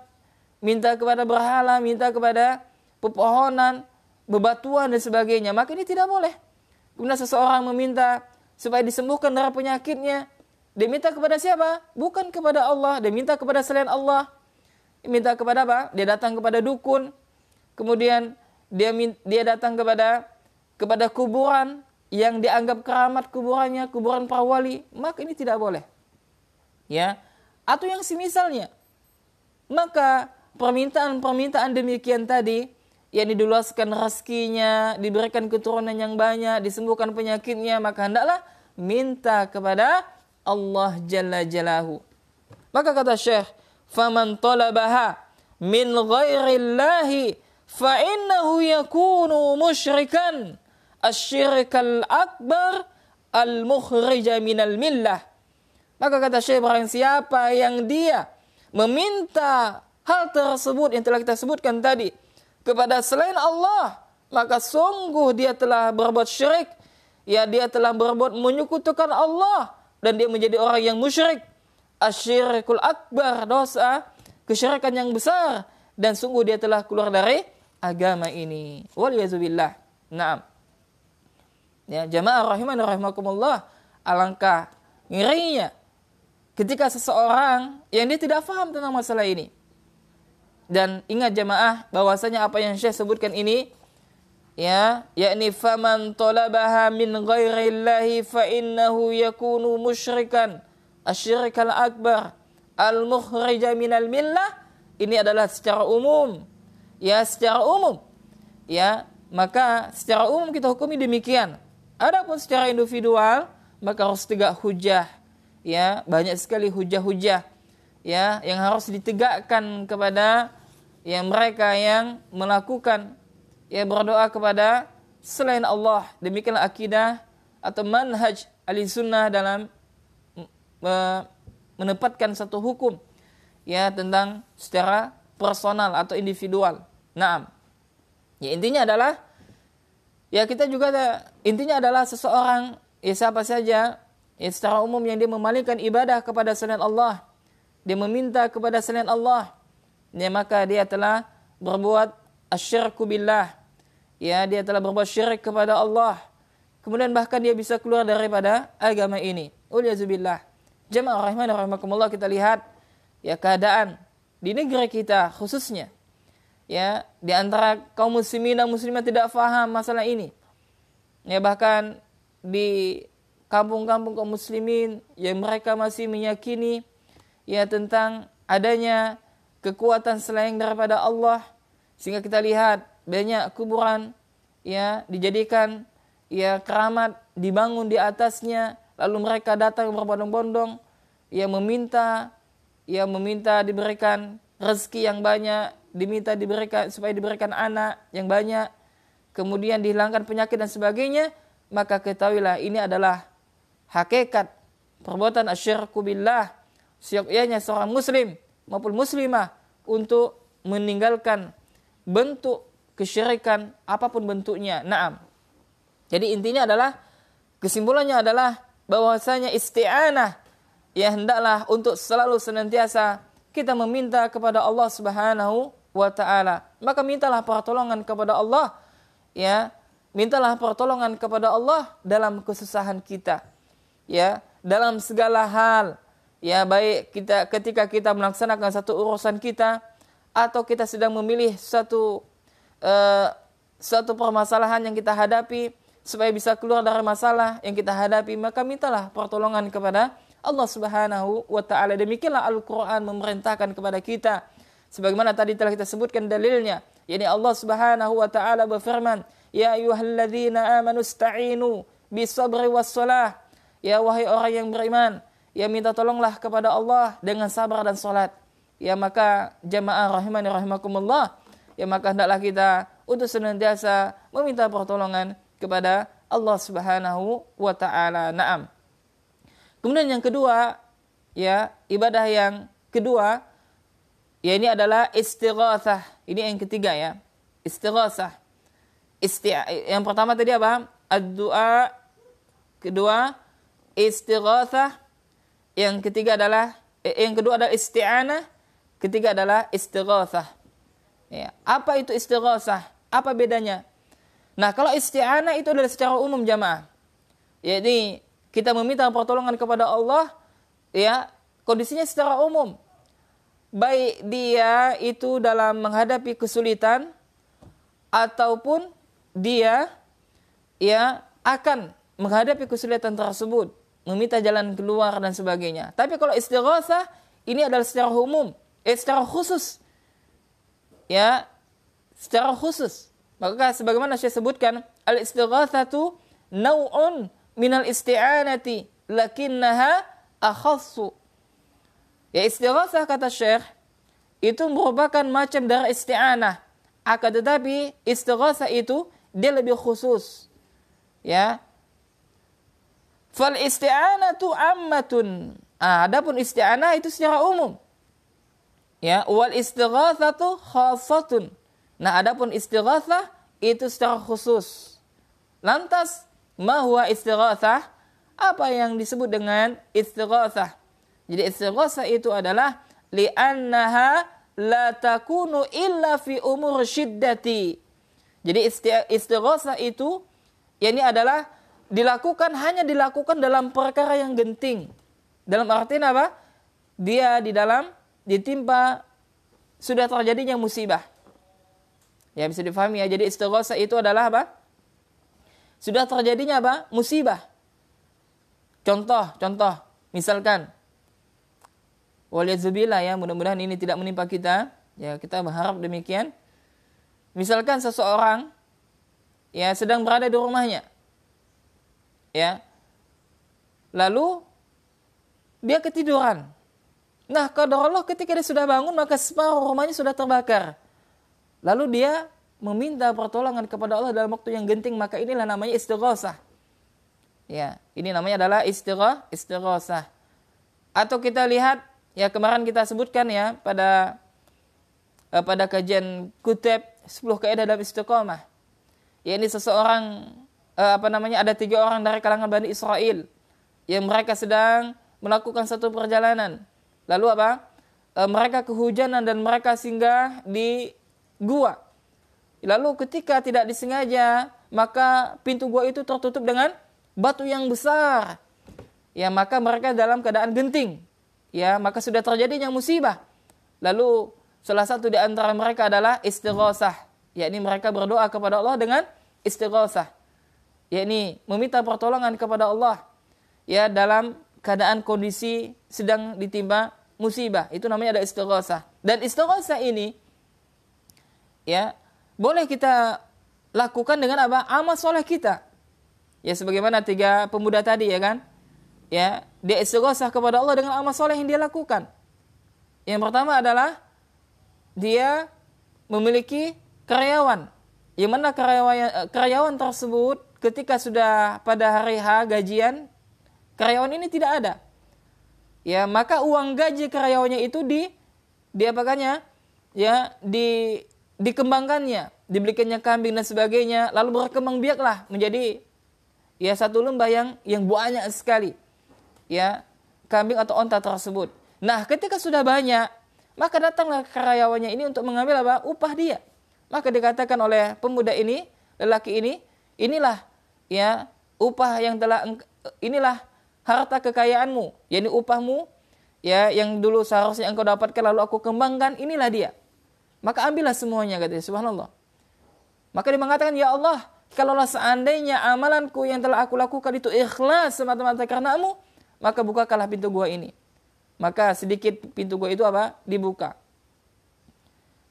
minta kepada berhala, minta kepada pepohonan, bebatuan dan sebagainya, maka ini tidak boleh. Kemudian seseorang meminta supaya disembuhkan dari penyakitnya, dia minta kepada siapa? Bukan kepada Allah, dia minta kepada selain Allah. Minta kepada apa? Dia datang kepada dukun, kemudian dia datang kepada kuburan yang dianggap keramat kuburannya, kuburan para wali, maka ini tidak boleh. Ya, atau yang semisalnya. Maka permintaan demikian tadi, yang diluaskan rezekinya, diberikan keturunan yang banyak, disembuhkan penyakitnya, maka hendaklah minta kepada Allah Jalla Jalaluhu. Maka kata Syekh, "Faman talabaha min ghairillahi fa innahu yakunu musyrikan asyirkal akbar al-mukhrija minal millah." Maka kata Syekh, barang siapa yang dia meminta hal tersebut yang telah kita sebutkan tadi kepada selain Allah, maka sungguh dia telah berbuat syirik. Ya, dia telah berbuat menyekutukan Allah dan dia menjadi orang yang musyrik. Asyirikul akbar, dosa kesyirikan yang besar, dan sungguh dia telah keluar dari agama ini. Waliyazubillah. Naam. Ya, jamaah rahiman rahimakumullah, alangkah ngerinya ketika seseorang yang dia tidak paham tentang masalah ini. Dan ingat jamaah bahwasanya apa yang Syekh sebutkan ini, ya, yakni faman talabaha min ghairillahi fa innahu yakunu musyrikan asyirikal akbar al-mukhrija minal millah. Ini adalah secara umum. Ya, secara umum. Ya, maka secara umum kita hukumi demikian. Adapun secara individual, maka harus tegak hujah. Ya, banyak sekali hujah-hujah ya yang harus ditegakkan kepada yang mereka yang melakukan ya berdoa kepada selain Allah. Demikianlah akidah atau manhaj Ahlussunnah dalam menempatkan satu hukum ya tentang secara personal atau individual. Naam. Ya, intinya adalah ya kita juga intinya adalah seseorang ya siapa saja ya secara umum yang dia memalingkan ibadah kepada selain Allah, dia meminta kepada selain Allah, ya maka dia telah berbuat asyirku billah. Ya, dia telah berbuat syirik kepada Allah. Kemudian bahkan dia bisa keluar daripada agama ini. Uliyazubillah. Jamaah rahimani rahimakumullah, kita lihat ya keadaan di negeri kita khususnya. Ya, di antara kaum muslimin dan muslimat tidak faham masalah ini. Ya, bahkan di kampung-kampung kaum muslimin yang mereka masih meyakini ya tentang adanya kekuatan selain daripada Allah, sehingga kita lihat banyak kuburan ya dijadikan ya keramat, dibangun di atasnya, lalu mereka datang berbondong-bondong ya meminta diberikan rezeki yang banyak, diminta diberikan supaya diberikan anak yang banyak, kemudian dihilangkan penyakit dan sebagainya. Maka ketahuilah ini adalah hakikat perbuatan asyirku billah, siapnya seorang muslim maupun muslimah untuk meninggalkan bentuk kesyirikan apapun bentuknya. Naam. Jadi intinya adalah, kesimpulannya adalah bahwasanya isti'anah ya hendaklah untuk selalu senantiasa kita meminta kepada Allah Subhanahu wa taala. Maka mintalah pertolongan kepada Allah ya, mintalah pertolongan kepada Allah dalam kesusahan kita. Ya, dalam segala hal. Ya, baik kita ketika kita melaksanakan satu urusan kita atau kita sedang memilih satu permasalahan yang kita hadapi supaya bisa keluar dari masalah yang kita hadapi, maka mintalah pertolongan kepada Allah Subhanahu wa taala. Demikianlah Al-Qur'an memerintahkan kepada kita. Sebagaimana tadi telah kita sebutkan dalilnya, yakni Allah Subhanahu wa taala berfirman, "Ya ayyuhalladzina amanu ista'inu bis-sabri was-shalah." Ya wahai orang yang beriman, ya minta tolonglah kepada Allah dengan sabar dan salat. Ya maka jamaah rahimani rahimakumullah, ya maka hendaklah kita untuk senantiasa meminta pertolongan kepada Allah Subhanahu wa taala. Naam. Kemudian yang kedua, ya, ibadah yang kedua ya ini adalah istighatsah. Ini yang ketiga ya. Istighatsah. Yang pertama tadi apa? Ad-du'a. Kedua istighatsah. Yang ketiga adalah yang kedua adalah isti'anah. Ketiga adalah istighatsah. Ya, apa itu istighatsah? Apa bedanya? Nah, kalau isti'anah itu adalah secara umum jamaah. Jadi kita meminta pertolongan kepada Allah ya, kondisinya secara umum. Baik dia itu dalam menghadapi kesulitan ataupun dia ya akan menghadapi kesulitan tersebut, meminta jalan keluar dan sebagainya. Tapi kalau istighatsah ini adalah secara umum, secara khusus. Ya, secara khusus. Maka sebagaimana saya sebutkan, al-istighatsatu naw'un minal isti'anati lakinnaha akhassu. Ya, istighatsah kata Syekh itu merupakan macam dari isti'anah. Akan tetapi istighatsah itu dia lebih khusus. Ya. Fal isti'anatu ammatun Adapun isti'anah itu secara umum. Ya, wal istighatsatu khassatun. Nah, adapun istighatsah itu secara khusus. Lantas, ma huwa istighatsah? Apa yang disebut dengan istighatsah? Jadi istighatsah itu adalah li'annaha la takunu illa fi umur syiddati. Jadi istighatsah itu ini adalah hanya dilakukan dalam perkara yang genting. Dalam artian apa? Dia ditimpa sudah terjadinya musibah. Ya, bisa difahami ya. Jadi istighatsah itu adalah apa? Sudah terjadinya apa? Musibah. Contoh, misalkan waliyadzubillah ya, mudah-mudahan ini tidak menimpa kita. Ya, kita berharap demikian. Misalkan seseorang ya sedang berada di rumahnya. Ya. Lalu dia ketiduran. Nah, qadarullah ketika dia sudah bangun maka separuh rumahnya sudah terbakar. Lalu dia meminta pertolongan kepada Allah dalam waktu yang genting, maka inilah namanya istighatsah. Ya, ini namanya adalah istighatsah. Atau kita lihat ya, kemarin kita sebutkan ya pada kajian Kutub 10 kaidah dalam istiqamah. Ya, ini seseorang ada 3 orang dari kalangan Bani Israel yang mereka sedang melakukan satu perjalanan. Lalu mereka kehujanan dan mereka singgah di gua. Lalu ketika tidak disengaja, maka pintu gua itu tertutup dengan batu yang besar. Ya, maka mereka dalam keadaan genting. Ya, maka sudah terjadinya musibah. Lalu salah satu di antara mereka adalah istighatsah. Yakni mereka berdoa kepada Allah dengan istighatsah. Yakni meminta pertolongan kepada Allah. Ya, dalam keadaan kondisi sedang ditimpa musibah. Itu namanya ada istighatsah. Dan istighatsah ini ya boleh kita lakukan dengan apa? Amal soleh kita. Ya, sebagaimana 3 pemuda tadi ya kan. Ya, dia istighatsah kepada Allah dengan amal soleh yang dia lakukan. Yang pertama adalah dia memiliki karyawan. Yang mana karyawan tersebut ketika sudah pada hari H gajian, karyawan ini tidak ada. Ya, maka uang gaji karyawannya itu dikembangkannya, dibelikannya kambing dan sebagainya, lalu berkembang biaklah menjadi ya satu lembah yang banyak sekali. Ya, kambing atau onta tersebut. Nah, ketika sudah banyak, maka datanglah karyawannya ini untuk mengambil apa? Upah dia. Maka dikatakan oleh pemuda ini, lelaki ini, inilah ya upah yang inilah harta kekayaanmu, yakni upahmu ya yang dulu seharusnya engkau dapatkan lalu aku kembangkan, inilah dia. Maka ambillah semuanya, katanya. Subhanallah. Maka dia mengatakan, ya Allah, kalaulah seandainya amalanku yang telah aku lakukan itu ikhlas semata-mata karenamu, maka bukakanlah pintu gua ini. Maka sedikit pintu gua itu dibuka.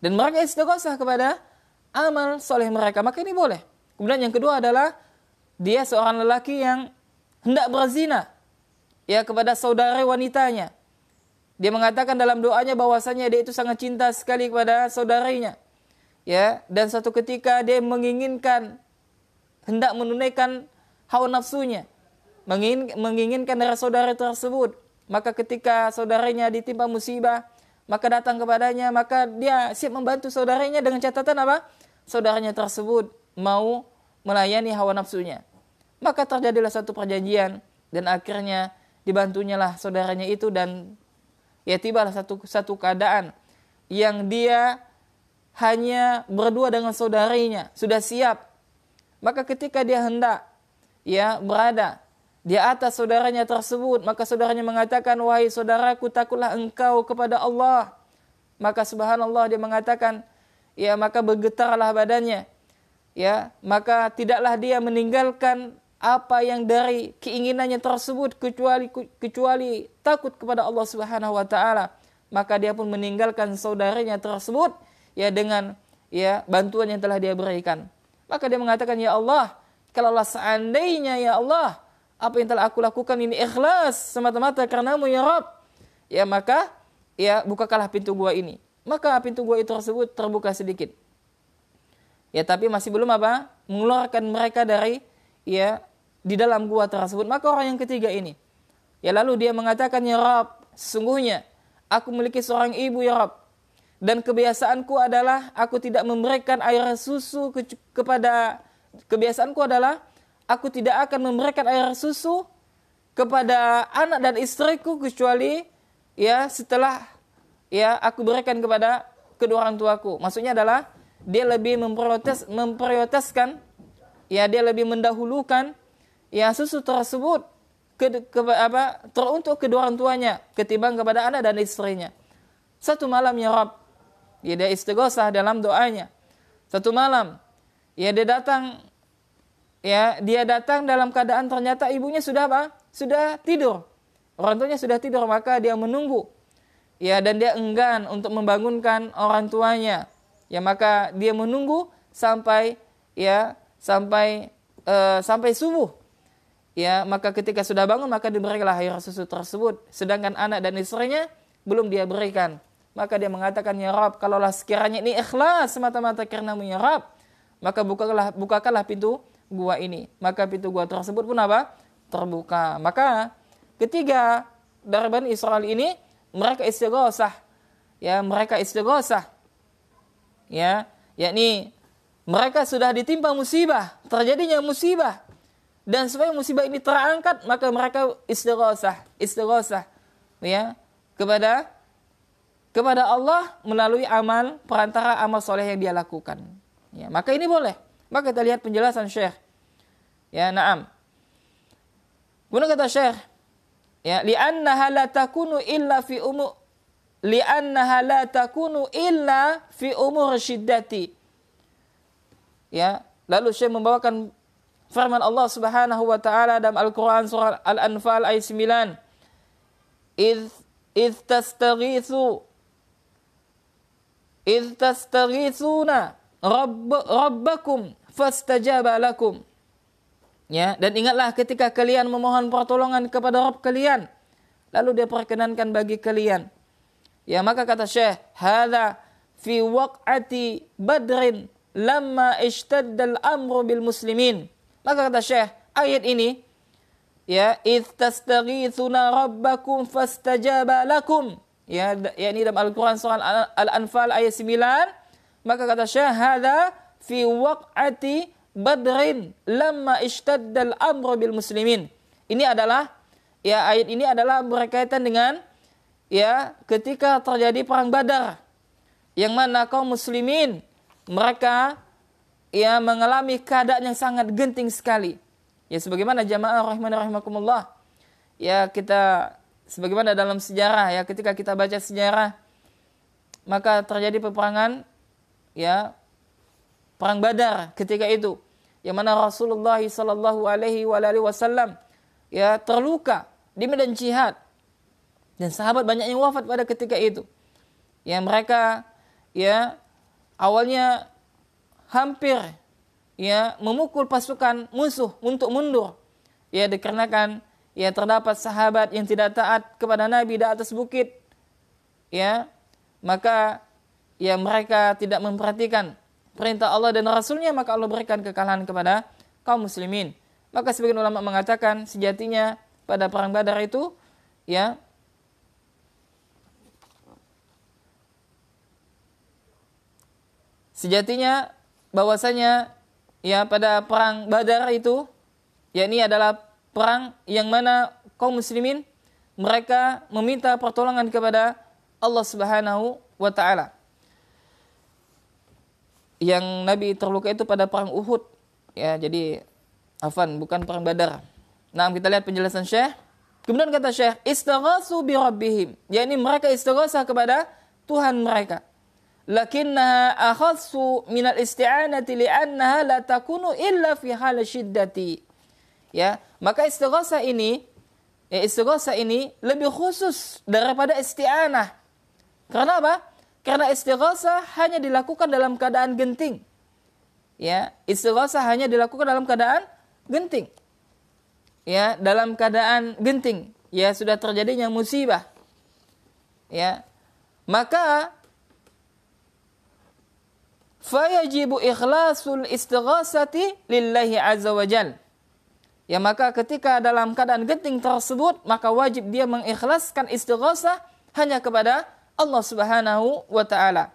Dan mereka istighatsah kepada amal soleh mereka, maka ini boleh. Kemudian yang kedua adalah dia seorang lelaki yang hendak berzina ya kepada saudara wanitanya. Dia mengatakan dalam doanya bahwasanya dia itu sangat cinta sekali kepada saudarinya. Ya, dan suatu ketika dia menginginkan hendak menunaikan hawa nafsunya, menginginkan darah saudara tersebut. Maka ketika saudaranya ditimpa musibah, maka datang kepadanya, maka dia siap membantu saudaranya dengan catatan apa? Saudaranya tersebut mau melayani hawa nafsunya. Maka terjadilah satu perjanjian dan akhirnya dibantunya lah saudaranya itu, dan ya tibalah satu keadaan yang dia hanya berdua dengan saudarinya, sudah siap. Maka ketika dia hendak ya berada di atas saudaranya tersebut, maka saudaranya mengatakan, wahai saudaraku, takutlah engkau kepada Allah. Maka subhanallah dia mengatakan, ya maka bergetarlah badannya. Ya, maka tidaklah dia meninggalkan apa yang dari keinginannya tersebut kecuali takut kepada Allah Subhanahu wa taala. Maka dia pun meninggalkan saudaranya tersebut ya dengan ya bantuan yang telah dia berikan. Maka dia mengatakan, ya Allah, kalaulah seandainya ya Allah, apa yang telah aku lakukan ini ikhlas semata-mata karenamu ya Rabb, ya maka ya bukakanlah pintu gua ini. Maka pintu gua itu tersebut terbuka sedikit. Ya, tapi masih belum mengeluarkan mereka dari ya di dalam gua tersebut. Maka orang yang ketiga ini Ya lalu dia mengatakan, ya Rabb, sesungguhnya aku memiliki seorang ibu ya Rabb. Dan kebiasaanku adalah aku tidak memberikan air susu kebiasaanku adalah aku tidak akan memberikan air susu kepada anak dan istriku kecuali ya setelah ya aku berikan kepada kedua orang tuaku. Maksudnya adalah dia lebih memprioritaskan ya, dia lebih mendahulukan ya susu tersebut teruntuk kedua orang tuanya ketimbang kepada anak dan istrinya. Satu malam ya Rabb, ya dia istighosah dalam doanya. Satu malam ya dia datang dalam keadaan ternyata ibunya sudah apa? Sudah tidur. Orang tuanya sudah tidur, maka dia menunggu. Ya, dan dia enggan untuk membangunkan orang tuanya. Ya, maka dia menunggu sampai subuh. Ya, maka ketika sudah bangun maka diberikanlah air susu tersebut, sedangkan anak dan istrinya belum dia berikan. Maka dia mengatakan, ya Rabb, kalaulah sekiranya ini ikhlas semata-mata karenamu ya Rabb, maka bukakanlah pintu gua ini. Maka pintu gua tersebut pun apa? Terbuka. Maka ketiga dari Bani Israil ini mereka istighosah. Ya, mereka istighosah. Ya, yakni mereka sudah ditimpa musibah, terjadinya musibah. Dan supaya musibah ini terangkat, maka mereka istighosah ya kepada Allah melalui perantara amal soleh yang dia lakukan. Ya, maka ini boleh. Maka kita lihat penjelasan Syekh. Ya, na'am. Kemudian kata Syekh, ya, li'annaha la takunu illa fi umur syiddati. Ya, lalu Syekh membawakan firman Allah Subhanahu wa taala dalam Al-Qur'an surah Al-Anfal ayat 9. Idh tastaghithuna rabbakum fastajaba lakum. Ya, dan ingatlah ketika kalian memohon pertolongan kepada Rabb kalian, lalu dia perkenankan bagi kalian. Ya, maka kata Syekh, hadza fi waq'ati Badrin lamma ishtadda al-amru bil muslimin. Maka kata Syekh, ayat ini ya, idz tastaghithuna rabbakum fastajaba lakum. Ya, yakni dalam Al-Qur'an surah Al-Anfal ayat 9. Maka kata Syekh, hadza fi waq'ati Badrin lamma ishtadda al-amru bil muslimin. Ini adalah ya, ayat ini adalah berkaitan dengan ya ketika terjadi perang Badar, yang mana kaum muslimin mereka ya mengalami keadaan yang sangat genting sekali. Ya, sebagaimana jamaah rahimani rahimakumullah. Ya, kita sebagaimana dalam sejarah ya, ketika kita baca sejarah maka terjadi peperangan ya, perang Badar ketika itu, yang mana Rasulullah sallallahu alaihi wasallam ya terluka di medan jihad, dan sahabat banyak yang wafat pada ketika itu. Ya, mereka ya awalnya hampir ya memukul pasukan musuh untuk mundur. Ya, dikarenakan ya terdapat sahabat yang tidak taat kepada Nabi di atas bukit. Ya, maka ya mereka tidak memperhatikan perintah Allah dan Rasulnya, maka Allah berikan kekalahan kepada kaum muslimin. Maka sebagian ulama mengatakan sejatinya pada perang Badar itu ya sejatinya bahwasanya ya pada perang Badar itu ya ini adalah perang yang mana kaum muslimin mereka meminta pertolongan kepada Allah Subhanahu wa taala. Yang Nabi terluka itu pada perang Uhud. Ya, jadi bukan perang Badar. Nah, kita lihat penjelasan Syekh. Kemudian kata Syekh, istaghasu bi rabbihim. yakni mereka istighosah kepada Tuhan mereka. Lakinnaha akhassu minal isti'anati li'annaha la takunu illa fi hal syiddati. Ya, maka istighosah ini lebih khusus daripada isti'anah. Karena apa? Karena istighosah hanya dilakukan dalam keadaan genting. Ya, istighosah hanya dilakukan dalam keadaan genting. Ya, dalam keadaan genting, ya sudah terjadinya musibah. Ya. Maka fayajibu ikhlasul istighasati lillahi azza wa jal. Ya maka ketika dalam keadaan genting tersebut, maka wajib dia mengikhlaskan istighosah hanya kepada Allah Subhanahu wa taala.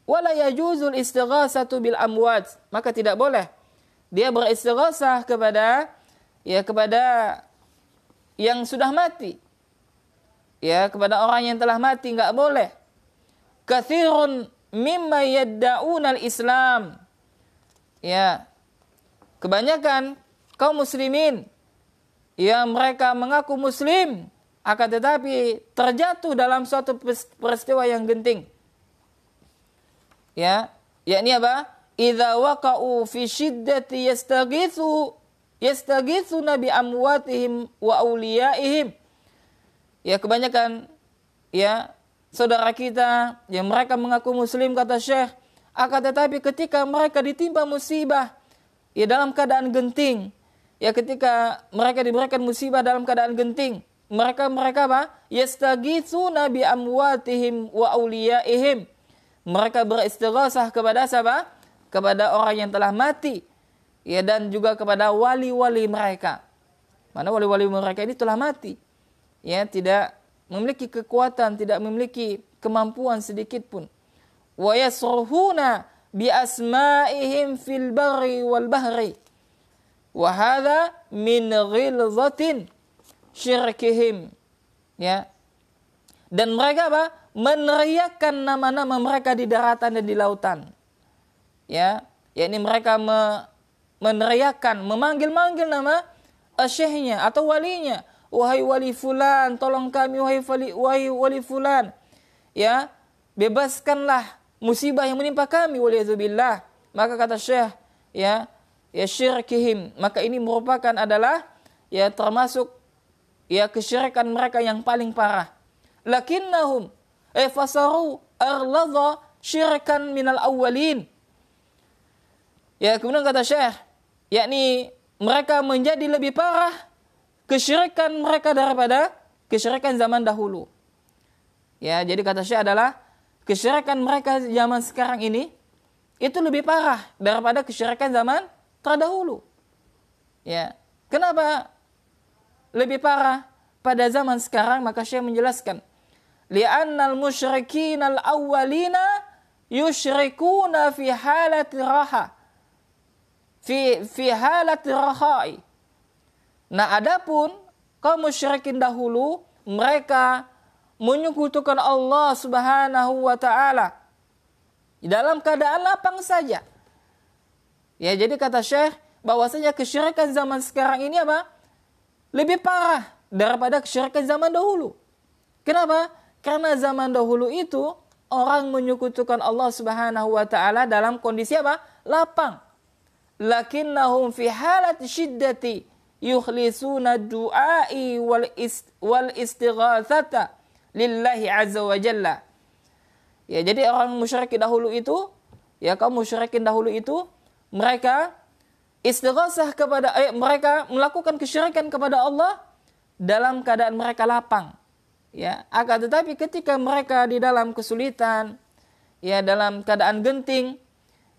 Wala yajuzul istighasatu bil amwat, maka tidak boleh dia beristighosah kepada yang sudah mati. Ya, kepada orang yang telah mati enggak boleh. Katsirun mimma yadda'una al-Islam. Ya. Kebanyakan kaum muslimin yang mereka mengaku muslim akan tetapi terjatuh dalam suatu peristiwa yang genting. Ya, yakni apa? Idza waqa'u fi shiddati yastaghithuna bi amwatihim wa awliyaihim. Ya, kebanyakan ya saudara kita yang mereka mengaku muslim, kata Syekh, akan tetapi ketika mereka ditimpa musibah ya dalam keadaan genting, ya ketika mereka diberikan musibah dalam keadaan genting, mereka apa? Yastaghithuna bi amwatihim wa awliyaihim. Mereka beristighosah kepada siapa? Kepada orang yang telah mati, ya, dan juga kepada wali-wali mereka. Mana wali-wali mereka ini telah mati, ya, tidak memiliki kekuatan, tidak memiliki kemampuan sedikit pun. Wa yasruhuna bi asma'ihim fil barri wal bahri. Wa hadha min ghilzatin syirkihim. Ya. Dan mereka apa? Meneriakkan nama-nama mereka di daratan dan di lautan. Ya, yakni mereka meneriakkan, memanggil-manggil nama syekhnya atau walinya. Wahai wali fulan, tolong kami wahai wali fulan. Ya, bebaskanlah musibah yang menimpa kami, waliyadzubillah. Maka kata Syekh, ya syirkihim, maka ini merupakan adalah ya termasuk ya kesyirikan mereka yang paling parah. Lakinnahum fasaru arladha syirkan minal awwalin. Ya, kemudian kata Syekh, yakni mereka menjadi lebih parah kesyirikan mereka daripada kesyirikan zaman dahulu. Ya, jadi kata Syekh adalah kesyirikan mereka zaman sekarang ini itu lebih parah daripada kesyirikan zaman terdahulu. Ya, kenapa lebih parah pada zaman sekarang? Maka Syekh menjelaskan, li'annal musyrikin al-awwalina yusyrikuna fi halati raha fi halati rahai. Nah, adapun kaum musyrikin dahulu, mereka menyekutukan Allah Subhanahu wa taala dalam keadaan lapang saja. Ya, jadi kata Syekh bahwasanya kesyirikan zaman sekarang ini apa? Lebih parah daripada kesyirikan zaman dahulu. Kenapa? Karena zaman dahulu itu orang menyekutukan Allah Subhanahu wa taala dalam kondisi apa? Lapang. Lakinnahum fi halati syiddati yukhlisuna du'ai wal istighatsata lillahi azza wa jalla. Ya, jadi orang musyrikin dahulu itu, ya kaum musyrikin dahulu itu, mereka istighatsah kepada mereka melakukan kesyirikan kepada Allah dalam keadaan mereka lapang. Ya, akan tetapi ketika mereka di dalam kesulitan, ya dalam keadaan genting,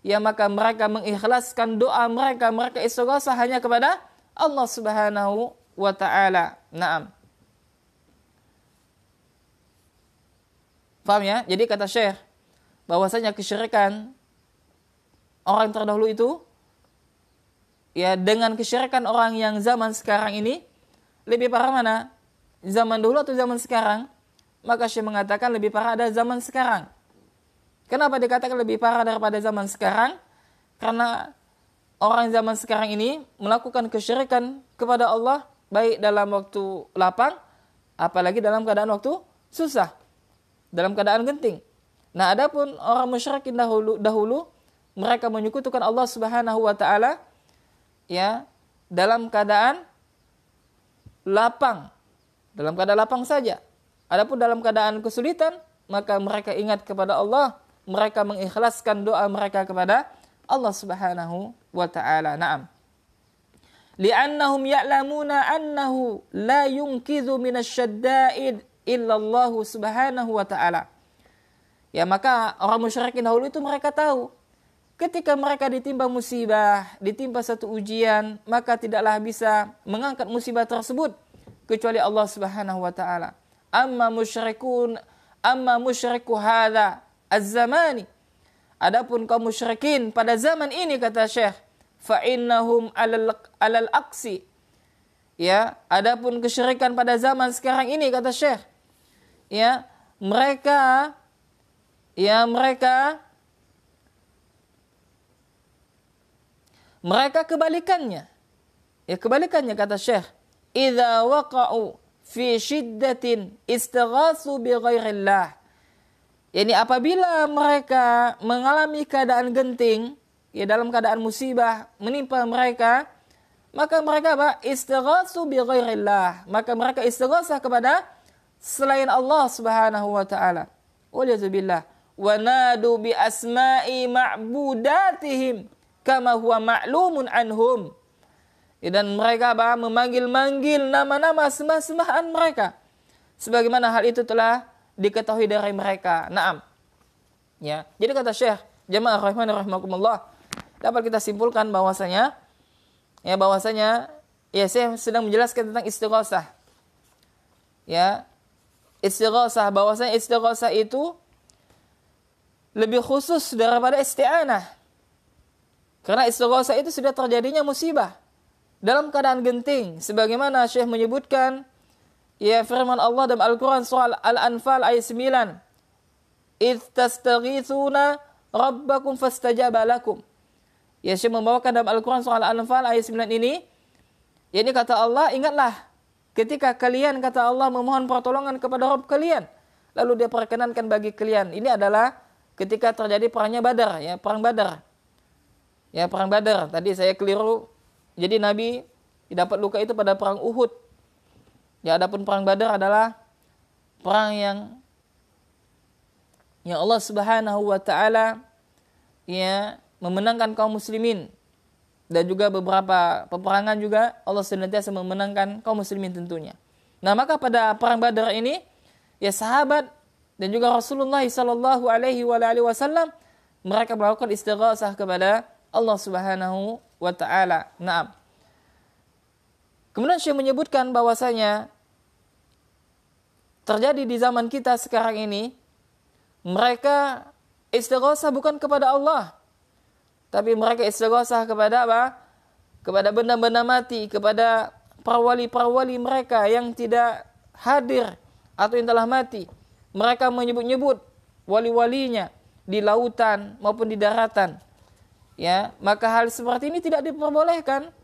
ya maka mereka mengikhlaskan doa mereka istighatsah hanya kepada Allah Subhanahu wa taala. Naam. Paham ya? Jadi kata Syekh bahwasanya kesyirikan orang terdahulu itu ya dengan kesyirikan orang yang zaman sekarang ini lebih parah mana? Zaman dulu atau zaman sekarang? Maka Syekh mengatakan lebih parah ada zaman sekarang. Kenapa dikatakan lebih parah daripada zaman sekarang? Karena orang zaman sekarang ini melakukan kesyirikan kepada Allah baik dalam waktu lapang, apalagi dalam keadaan waktu susah, dalam keadaan genting. Nah, adapun orang musyrikin dahulu mereka menyekutukan Allah Subhanahu wa taala ya dalam keadaan lapang, dalam keadaan lapang saja. Adapun dalam keadaan kesulitan, maka mereka ingat kepada Allah, mereka mengikhlaskan doa mereka kepada Allah Subhanahu wa ta'ala. Naam. Li'annahum ya'lamuna annahu la yunqidhu minasyadda'id illa Allah Subhanahu wa ta'ala. Ya, maka orang musyrikin dahulu itu mereka tahu ketika mereka ditimpa musibah, ditimpa satu ujian, maka tidaklah bisa mengangkat musibah tersebut kecuali Allah Subhanahu wa taala. Amma musyriku hadza az-zamani. Adapun kaum musyrikin pada zaman ini, kata Syekh, fa innahum alal aqsi. Ya, adapun kesyirikan pada zaman sekarang ini, kata Syekh, ya, mereka kebalikannya. Ya, kebalikannya, kata Syekh. Idza waqa'u fi syiddatin istighatsu bi ghairillah. Yani apabila mereka mengalami keadaan genting, ya dalam keadaan musibah menimpa mereka, maka mereka istighatsu bi ghairillah. Maka mereka istighasah kepada selain Allah Subhanahu wa taala. Waliyadzubillah. Wa nadu bi asma'i ma'budatihim kama huwa ma'lumun anhum. Dan mereka memanggil-manggil nama-nama sembah-sembahan mereka, sebagaimana hal itu telah diketahui dari mereka. Naam. Ya. Jadi kata Syekh, jamaah rahimani rahimakumullah, dapat kita simpulkan bahwasanya saya sedang menjelaskan tentang istighosah. Ya. Istighosah, bahwasanya istighosah itu lebih khusus daripada isti'anah. Karena istighosah itu sudah terjadinya musibah dalam keadaan genting, sebagaimana Syekh menyebutkan, ya, firman Allah dalam Al-Quran surah Al-Anfal ayat 9, idh tastaghithuna rabbakum fastajaba lakum. Ya, Syekh membawakan dalam Al-Quran surah Al-Anfal ayat 9 ini, yakni kata Allah, ingatlah ketika kalian, kata Allah, memohon pertolongan kepada Rabb kalian, lalu dia perkenankan bagi kalian. Ini adalah ketika terjadi perangnya Badar, ya, perang Badar. Ya, perang Badar. Tadi saya keliru. Jadi Nabi dapat luka itu pada perang Uhud. Ya, adapun perang Badar adalah perang yang Allah Subhanahu wa taala ya memenangkan kaum muslimin, dan juga beberapa peperangan juga Allah senantiasa memenangkan kaum muslimin tentunya. Nah, maka pada perang Badar ini, ya, sahabat dan juga Rasulullah sallallahu alaihi wasallam mereka melakukan istighasah kepada Allah Subhanahu wa ta'ala. Naam. Kemudian Syekh menyebutkan bahwasanya terjadi di zaman kita sekarang ini, mereka istighasah bukan kepada Allah, tapi mereka istighasah kepada apa? Kepada benda-benda mati, kepada para-wali mereka yang tidak hadir atau yang telah mati. Mereka menyebut-nyebut wali-walinya di lautan maupun di daratan. Ya, maka hal seperti ini tidak diperbolehkan,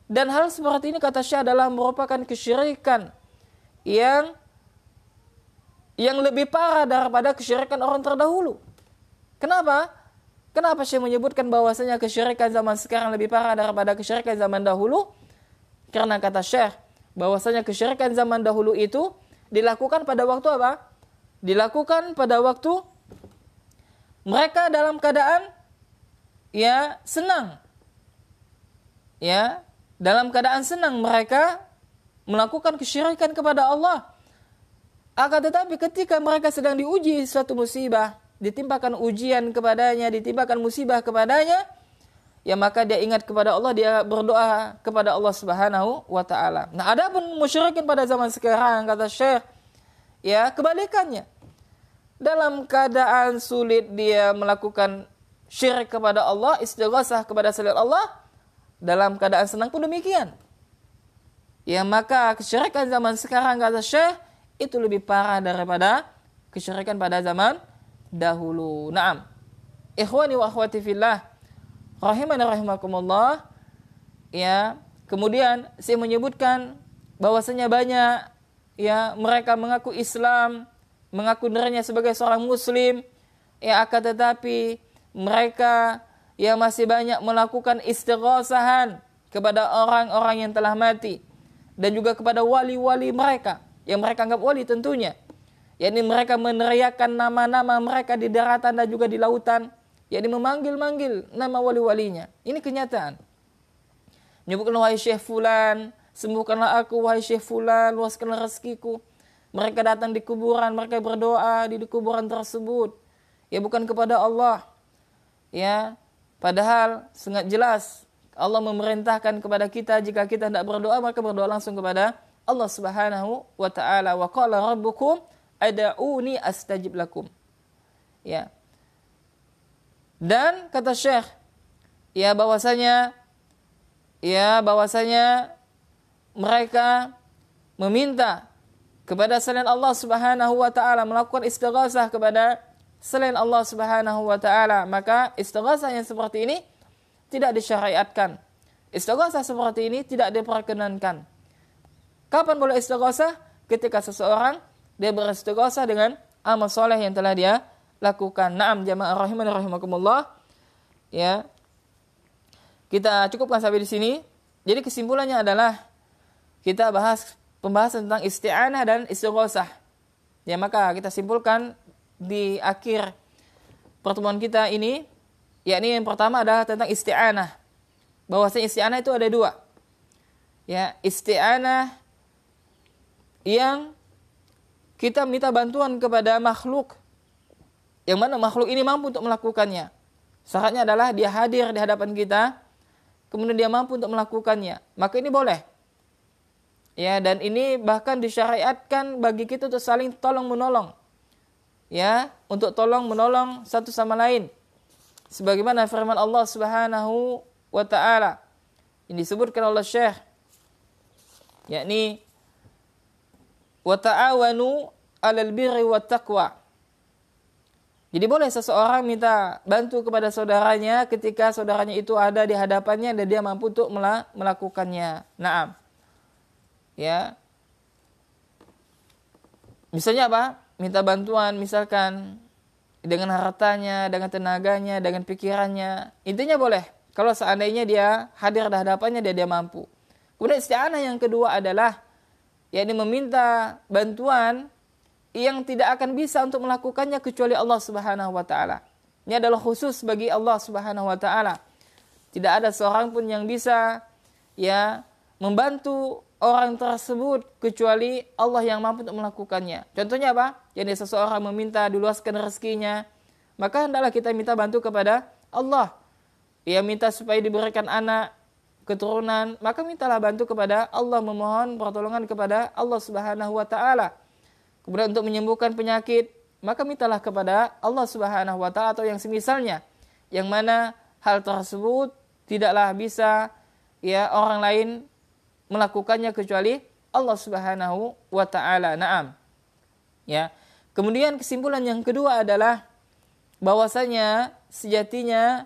dan hal seperti ini, kata Syekh, adalah merupakan kesyirikan yang lebih parah daripada kesyirikan orang terdahulu. Kenapa? Kenapa Syekh menyebutkan bahwasanya kesyirikan zaman sekarang lebih parah daripada kesyirikan zaman dahulu? Karena kata Syekh, bahwasanya kesyirikan zaman dahulu itu dilakukan pada waktu apa? Dilakukan pada waktu mereka dalam keadaan ya senang. Ya, dalam keadaan senang mereka melakukan kesyirikan kepada Allah. Akan tetapi ketika mereka sedang diuji suatu musibah, ditimpakan ujian kepadanya, ditimpakan musibah kepadanya, ya maka dia ingat kepada Allah, dia berdoa kepada Allah Subhanahu wa taala. Nah, adapun musyrikin pada zaman sekarang, kata Syekh, ya kebalikannya. Dalam keadaan sulit dia melakukan syirik kepada Allah, istighasah kepada selain Allah. Dalam keadaan senang pun demikian. Ya, maka kesyirikan zaman sekarang, kata Syekh, itu lebih parah daripada kesyirikan pada zaman dahulu. Naam. Ikhwani wa akhwati fillah, rahimani rahimakumullah. Ya, kemudian saya menyebutkan bahwasanya banyak ya mereka mengaku Islam, mengaku dirinya sebagai seorang muslim, ya akan tetapi mereka yang masih banyak melakukan istighasahan kepada orang-orang yang telah mati, dan juga kepada wali-wali mereka yang mereka anggap wali tentunya. Yakni mereka meneriakkan nama-nama mereka di daratan dan juga di lautan, yakni memanggil-manggil nama wali-walinya. Ini kenyataan. Menyebutkan, wahai Syekh Fulan, sembuhkanlah aku, wahai Syekh Fulan, luaskanlah rezekiku. Mereka datang di kuburan, mereka berdoa di kuburan tersebut. Ya, bukan kepada Allah. Ya, Padahal sangat jelas Allah memerintahkan kepada kita jika kita hendak berdoa maka berdoa langsung kepada Allah Subhanahu wa taala. Wa qala rabbukum ad'uni astajib lakum. Ya. Dan kata Syekh bahwasanya mereka meminta kepada selain Allah Subhanahu wa taala, melakukan istighasah kepada selain Allah Subhanahu wa taala, maka istighasah yang seperti ini tidak disyariatkan. Istighasah seperti ini tidak diperkenankan. Kapan boleh istighasah? Ketika seseorang dia beristighasah dengan amal soleh yang telah dia lakukan. Naam jamaah rahimani rahimakumullah. Ya. Kita cukupkan sampai di sini. Jadi kesimpulannya adalah kita bahas pembahasan tentang isti'anah dan istighasah. Ya, maka kita simpulkan di akhir pertemuan kita ini, yakni yang pertama adalah tentang isti'anah. Bahwasanya isti'anah itu ada dua. Ya, isti'anah yang kita minta bantuan kepada makhluk, yang mana makhluk ini mampu untuk melakukannya. Syaratnya adalah dia hadir di hadapan kita, kemudian dia mampu untuk melakukannya. Maka ini boleh. Ya, dan ini bahkan disyariatkan bagi kita untuk saling tolong menolong. Ya, untuk tolong menolong satu sama lain. Sebagaimana firman Allah Subhanahu wa taala yang disebutkan oleh Syekh, yakni wa ta'awanu 'alal birri wat taqwa. Jadi boleh seseorang minta bantu kepada saudaranya ketika saudaranya itu ada di hadapannya dan dia mampu untuk melakukannya. Naam. Ya. Misalnya apa? Minta bantuan misalkan dengan hartanya, dengan tenaganya, dengan pikirannya. Intinya boleh. Kalau seandainya dia hadir di hadapannya dia mampu. Kemudian isti'anah yang kedua adalah yakni meminta bantuan yang tidak akan bisa untuk melakukannya kecuali Allah Subhanahu wa taala. Ini adalah khusus bagi Allah Subhanahu wa taala. Tidak ada seorang pun yang bisa membantu orang tersebut kecuali Allah yang mampu untuk melakukannya. Contohnya apa? Jadi seseorang meminta diluaskan rezekinya, maka hendaklah kita minta bantu kepada Allah. Ia minta supaya diberikan anak, keturunan, maka mintalah bantu kepada Allah, memohon pertolongan kepada Allah Subhanahu wa taala. Kemudian untuk menyembuhkan penyakit, maka mintalah kepada Allah Subhanahu wa taala atau yang semisalnya, yang mana hal tersebut tidaklah bisa orang lain melakukannya kecuali Allah Subhanahu wa taala. Naam. Ya. Kemudian kesimpulan yang kedua adalah bahwasanya sejatinya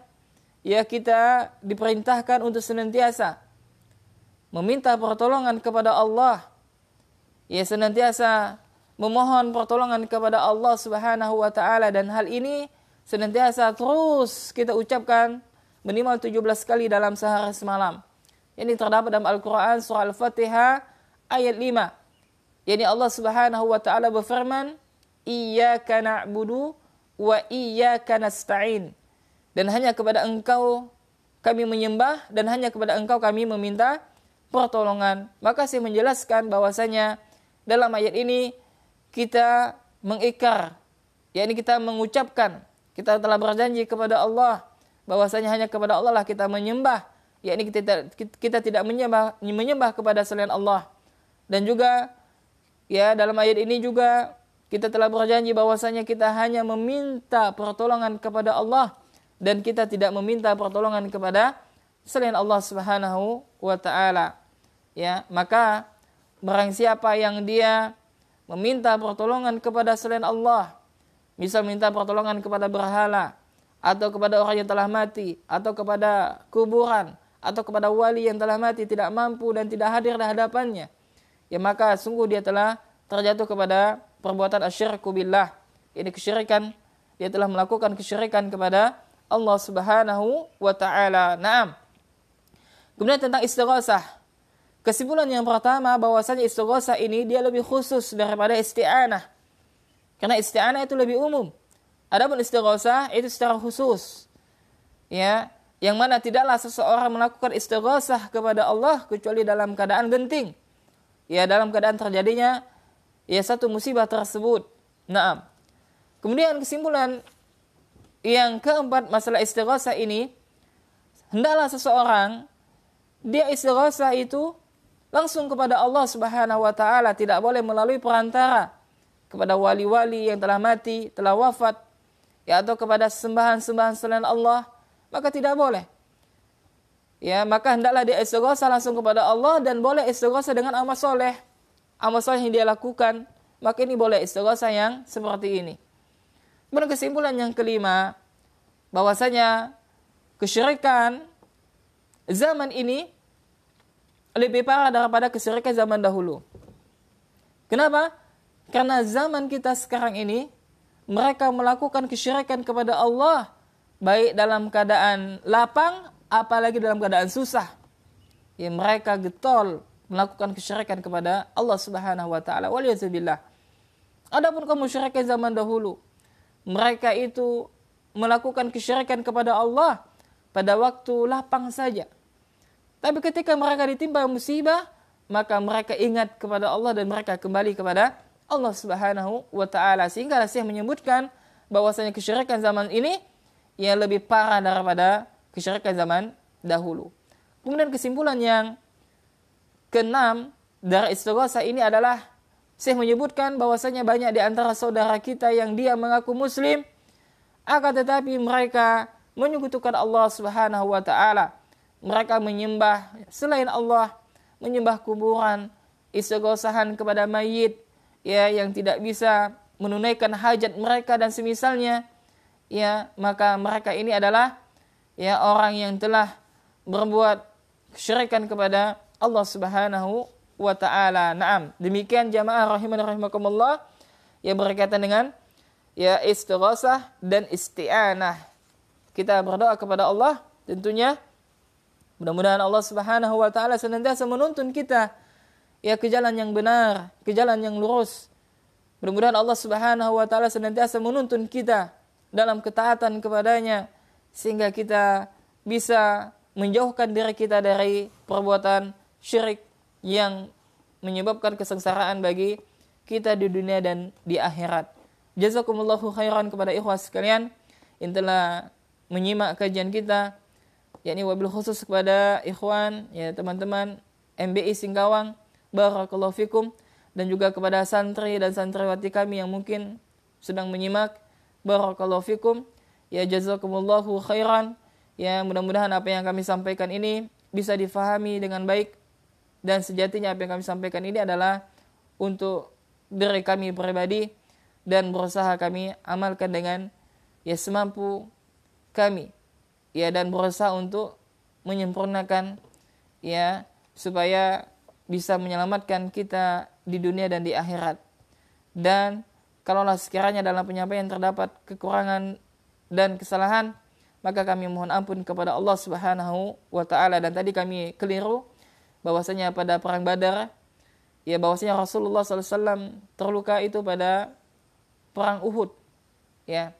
kita diperintahkan untuk senantiasa meminta pertolongan kepada Allah. Senantiasa memohon pertolongan kepada Allah Subhanahu wa taala, dan hal ini senantiasa terus kita ucapkan minimal 17 kali dalam sehari semalam. Ini terdapat dalam Al-Qur'an surah Al-Fatihah ayat 5. Yani Allah Subhanahu wa taala berfirman, "Iyyaka na'budu wa iyyaka nasta'in." Dan hanya kepada Engkau kami menyembah dan hanya kepada Engkau kami meminta pertolongan. Maka saya menjelaskan bahwasanya dalam ayat ini kita mengikrar, yakni kita mengucapkan, kita telah berjanji kepada Allah bahwasanya hanya kepada Allah lah kita menyembah, yakni kita tidak menyembah kepada selain Allah. Dan juga dalam ayat ini juga kita telah berjanji bahwasanya kita hanya meminta pertolongan kepada Allah dan kita tidak meminta pertolongan kepada selain Allah Subhanahu wa taala. Maka barang siapa yang dia meminta pertolongan kepada selain Allah, misal minta pertolongan kepada berhala, atau kepada orang yang telah mati, atau kepada kuburan, atau kepada wali yang telah mati tidak mampu dan tidak hadir di hadapannya, maka sungguh dia telah terjatuh kepada perbuatan asyirku billah. Ini kesyirikan, dia telah melakukan kesyirikan kepada Allah Subhanahu wa taala. Naam. Kemudian tentang istighasah. Kesimpulan yang pertama bahwasanya istighasah ini dia lebih khusus daripada isti'anah. Karena isti'anah itu lebih umum. Adapun istighasah itu secara khusus. Yang mana tidaklah seseorang melakukan istighasah kepada Allah kecuali dalam keadaan genting. Dalam keadaan terjadinya satu musibah tersebut. Naam. Kemudian kesimpulan yang keempat masalah istighasah ini hendaklah seseorang dia istighosah itu langsung kepada Allah Subhanahu wa taala, tidak boleh melalui perantara kepada wali-wali yang telah mati, telah wafat, ya, atau kepada sembahan-sembahan selain Allah, maka tidak boleh. Ya, maka hendaklah dia istighosah langsung kepada Allah, dan boleh istighosah dengan amal soleh yang dia lakukan, maka ini boleh istighosah yang seperti ini. Kemudian kesimpulan yang kelima, bahwasanya kesyirikan zaman ini lebih parah daripada kesyirikan zaman dahulu. Kenapa? Karena zaman kita sekarang ini, mereka melakukan kesyirikan kepada Allah, baik dalam keadaan lapang, apalagi dalam keadaan susah. Ya, mereka getol melakukan kesyirikan kepada Allah Subhanahu wa taala. Waliyadzubillah. Adapun kaum musyrikin zaman dahulu, mereka itu melakukan kesyirikan kepada Allah pada waktu lapang saja. Tapi ketika mereka ditimpa musibah, maka mereka ingat kepada Allah dan mereka kembali kepada Allah Subhanahu wa taala. Sehingga Syekh menyebutkan bahwasanya kesyirikan zaman ini yang lebih parah daripada kesyirikan zaman dahulu. Kemudian kesimpulan yang keenam dari istighosah ini adalah Syekh menyebutkan bahwasanya banyak di antara saudara kita yang dia mengaku muslim, akan tetapi mereka menyekutukan Allah Subhanahu wa taala. Mereka menyembah selain Allah, menyembah kuburan, istighosahan kepada mayit, ya, yang tidak bisa menunaikan hajat mereka dan semisalnya, ya, maka mereka ini adalah, ya, orang yang telah berbuat kesyirikan kepada Allah Subhanahu wa taala. Naam, demikian jamaah rahimani rahimakumullah yang berkaitan dengan, ya, istighosah dan isti'anah. Kita berdoa kepada Allah, tentunya mudah-mudahan Allah Subhanahu wa taala senantiasa menuntun kita, ya, ke jalan yang benar, ke jalan yang lurus. Mudah-mudahan Allah Subhanahu wa taala senantiasa menuntun kita dalam ketaatan kepadanya, sehingga kita bisa menjauhkan diri kita dari perbuatan syirik yang menyebabkan kesengsaraan bagi kita di dunia dan di akhirat. Jazakumullahu khairan kepada ikhwas sekalian yang telah menyimak kajian kita, yakni wabil khusus kepada ikhwan, ya, teman-teman MBI Singkawang, barakallahu fikum, dan juga kepada santri dan santriwati kami yang mungkin sedang menyimak, barakallahu fikum, ya, jazakumullahu khairan. Ya, mudah-mudahan apa yang kami sampaikan ini bisa difahami dengan baik, dan sejatinya apa yang kami sampaikan ini adalah untuk diri kami pribadi, dan berusaha kami amalkan dengan, ya, semampu kami, ya, dan berusaha untuk menyempurnakan, ya, supaya bisa menyelamatkan kita di dunia dan di akhirat. Dan kalaulah sekiranya dalam penyampaian terdapat kekurangan dan kesalahan, maka kami mohon ampun kepada Allah Subhanahu wa taala. Dan tadi kami keliru bahwasanya pada perang Badar, ya, bahwasanya Rasulullah SAW terluka itu pada perang Uhud, ya.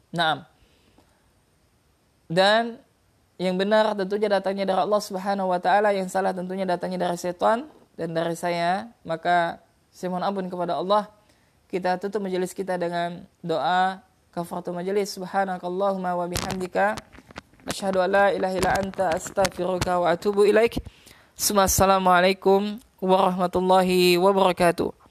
Naam. Dan yang benar tentunya datangnya dari Allah Subhanahu wa taala, yang salah tentunya datangnya dari setan dan dari saya. Maka saya mohon ampun kepada Allah. Kita tutup majelis kita dengan doa kafaratul majelis. Subhanakallahumma wa bihamdika asyhadu an la ilaha illa anta astaghfiruka wa atubu ilaik. Assalamualaikum warahmatullahi wabarakatuh.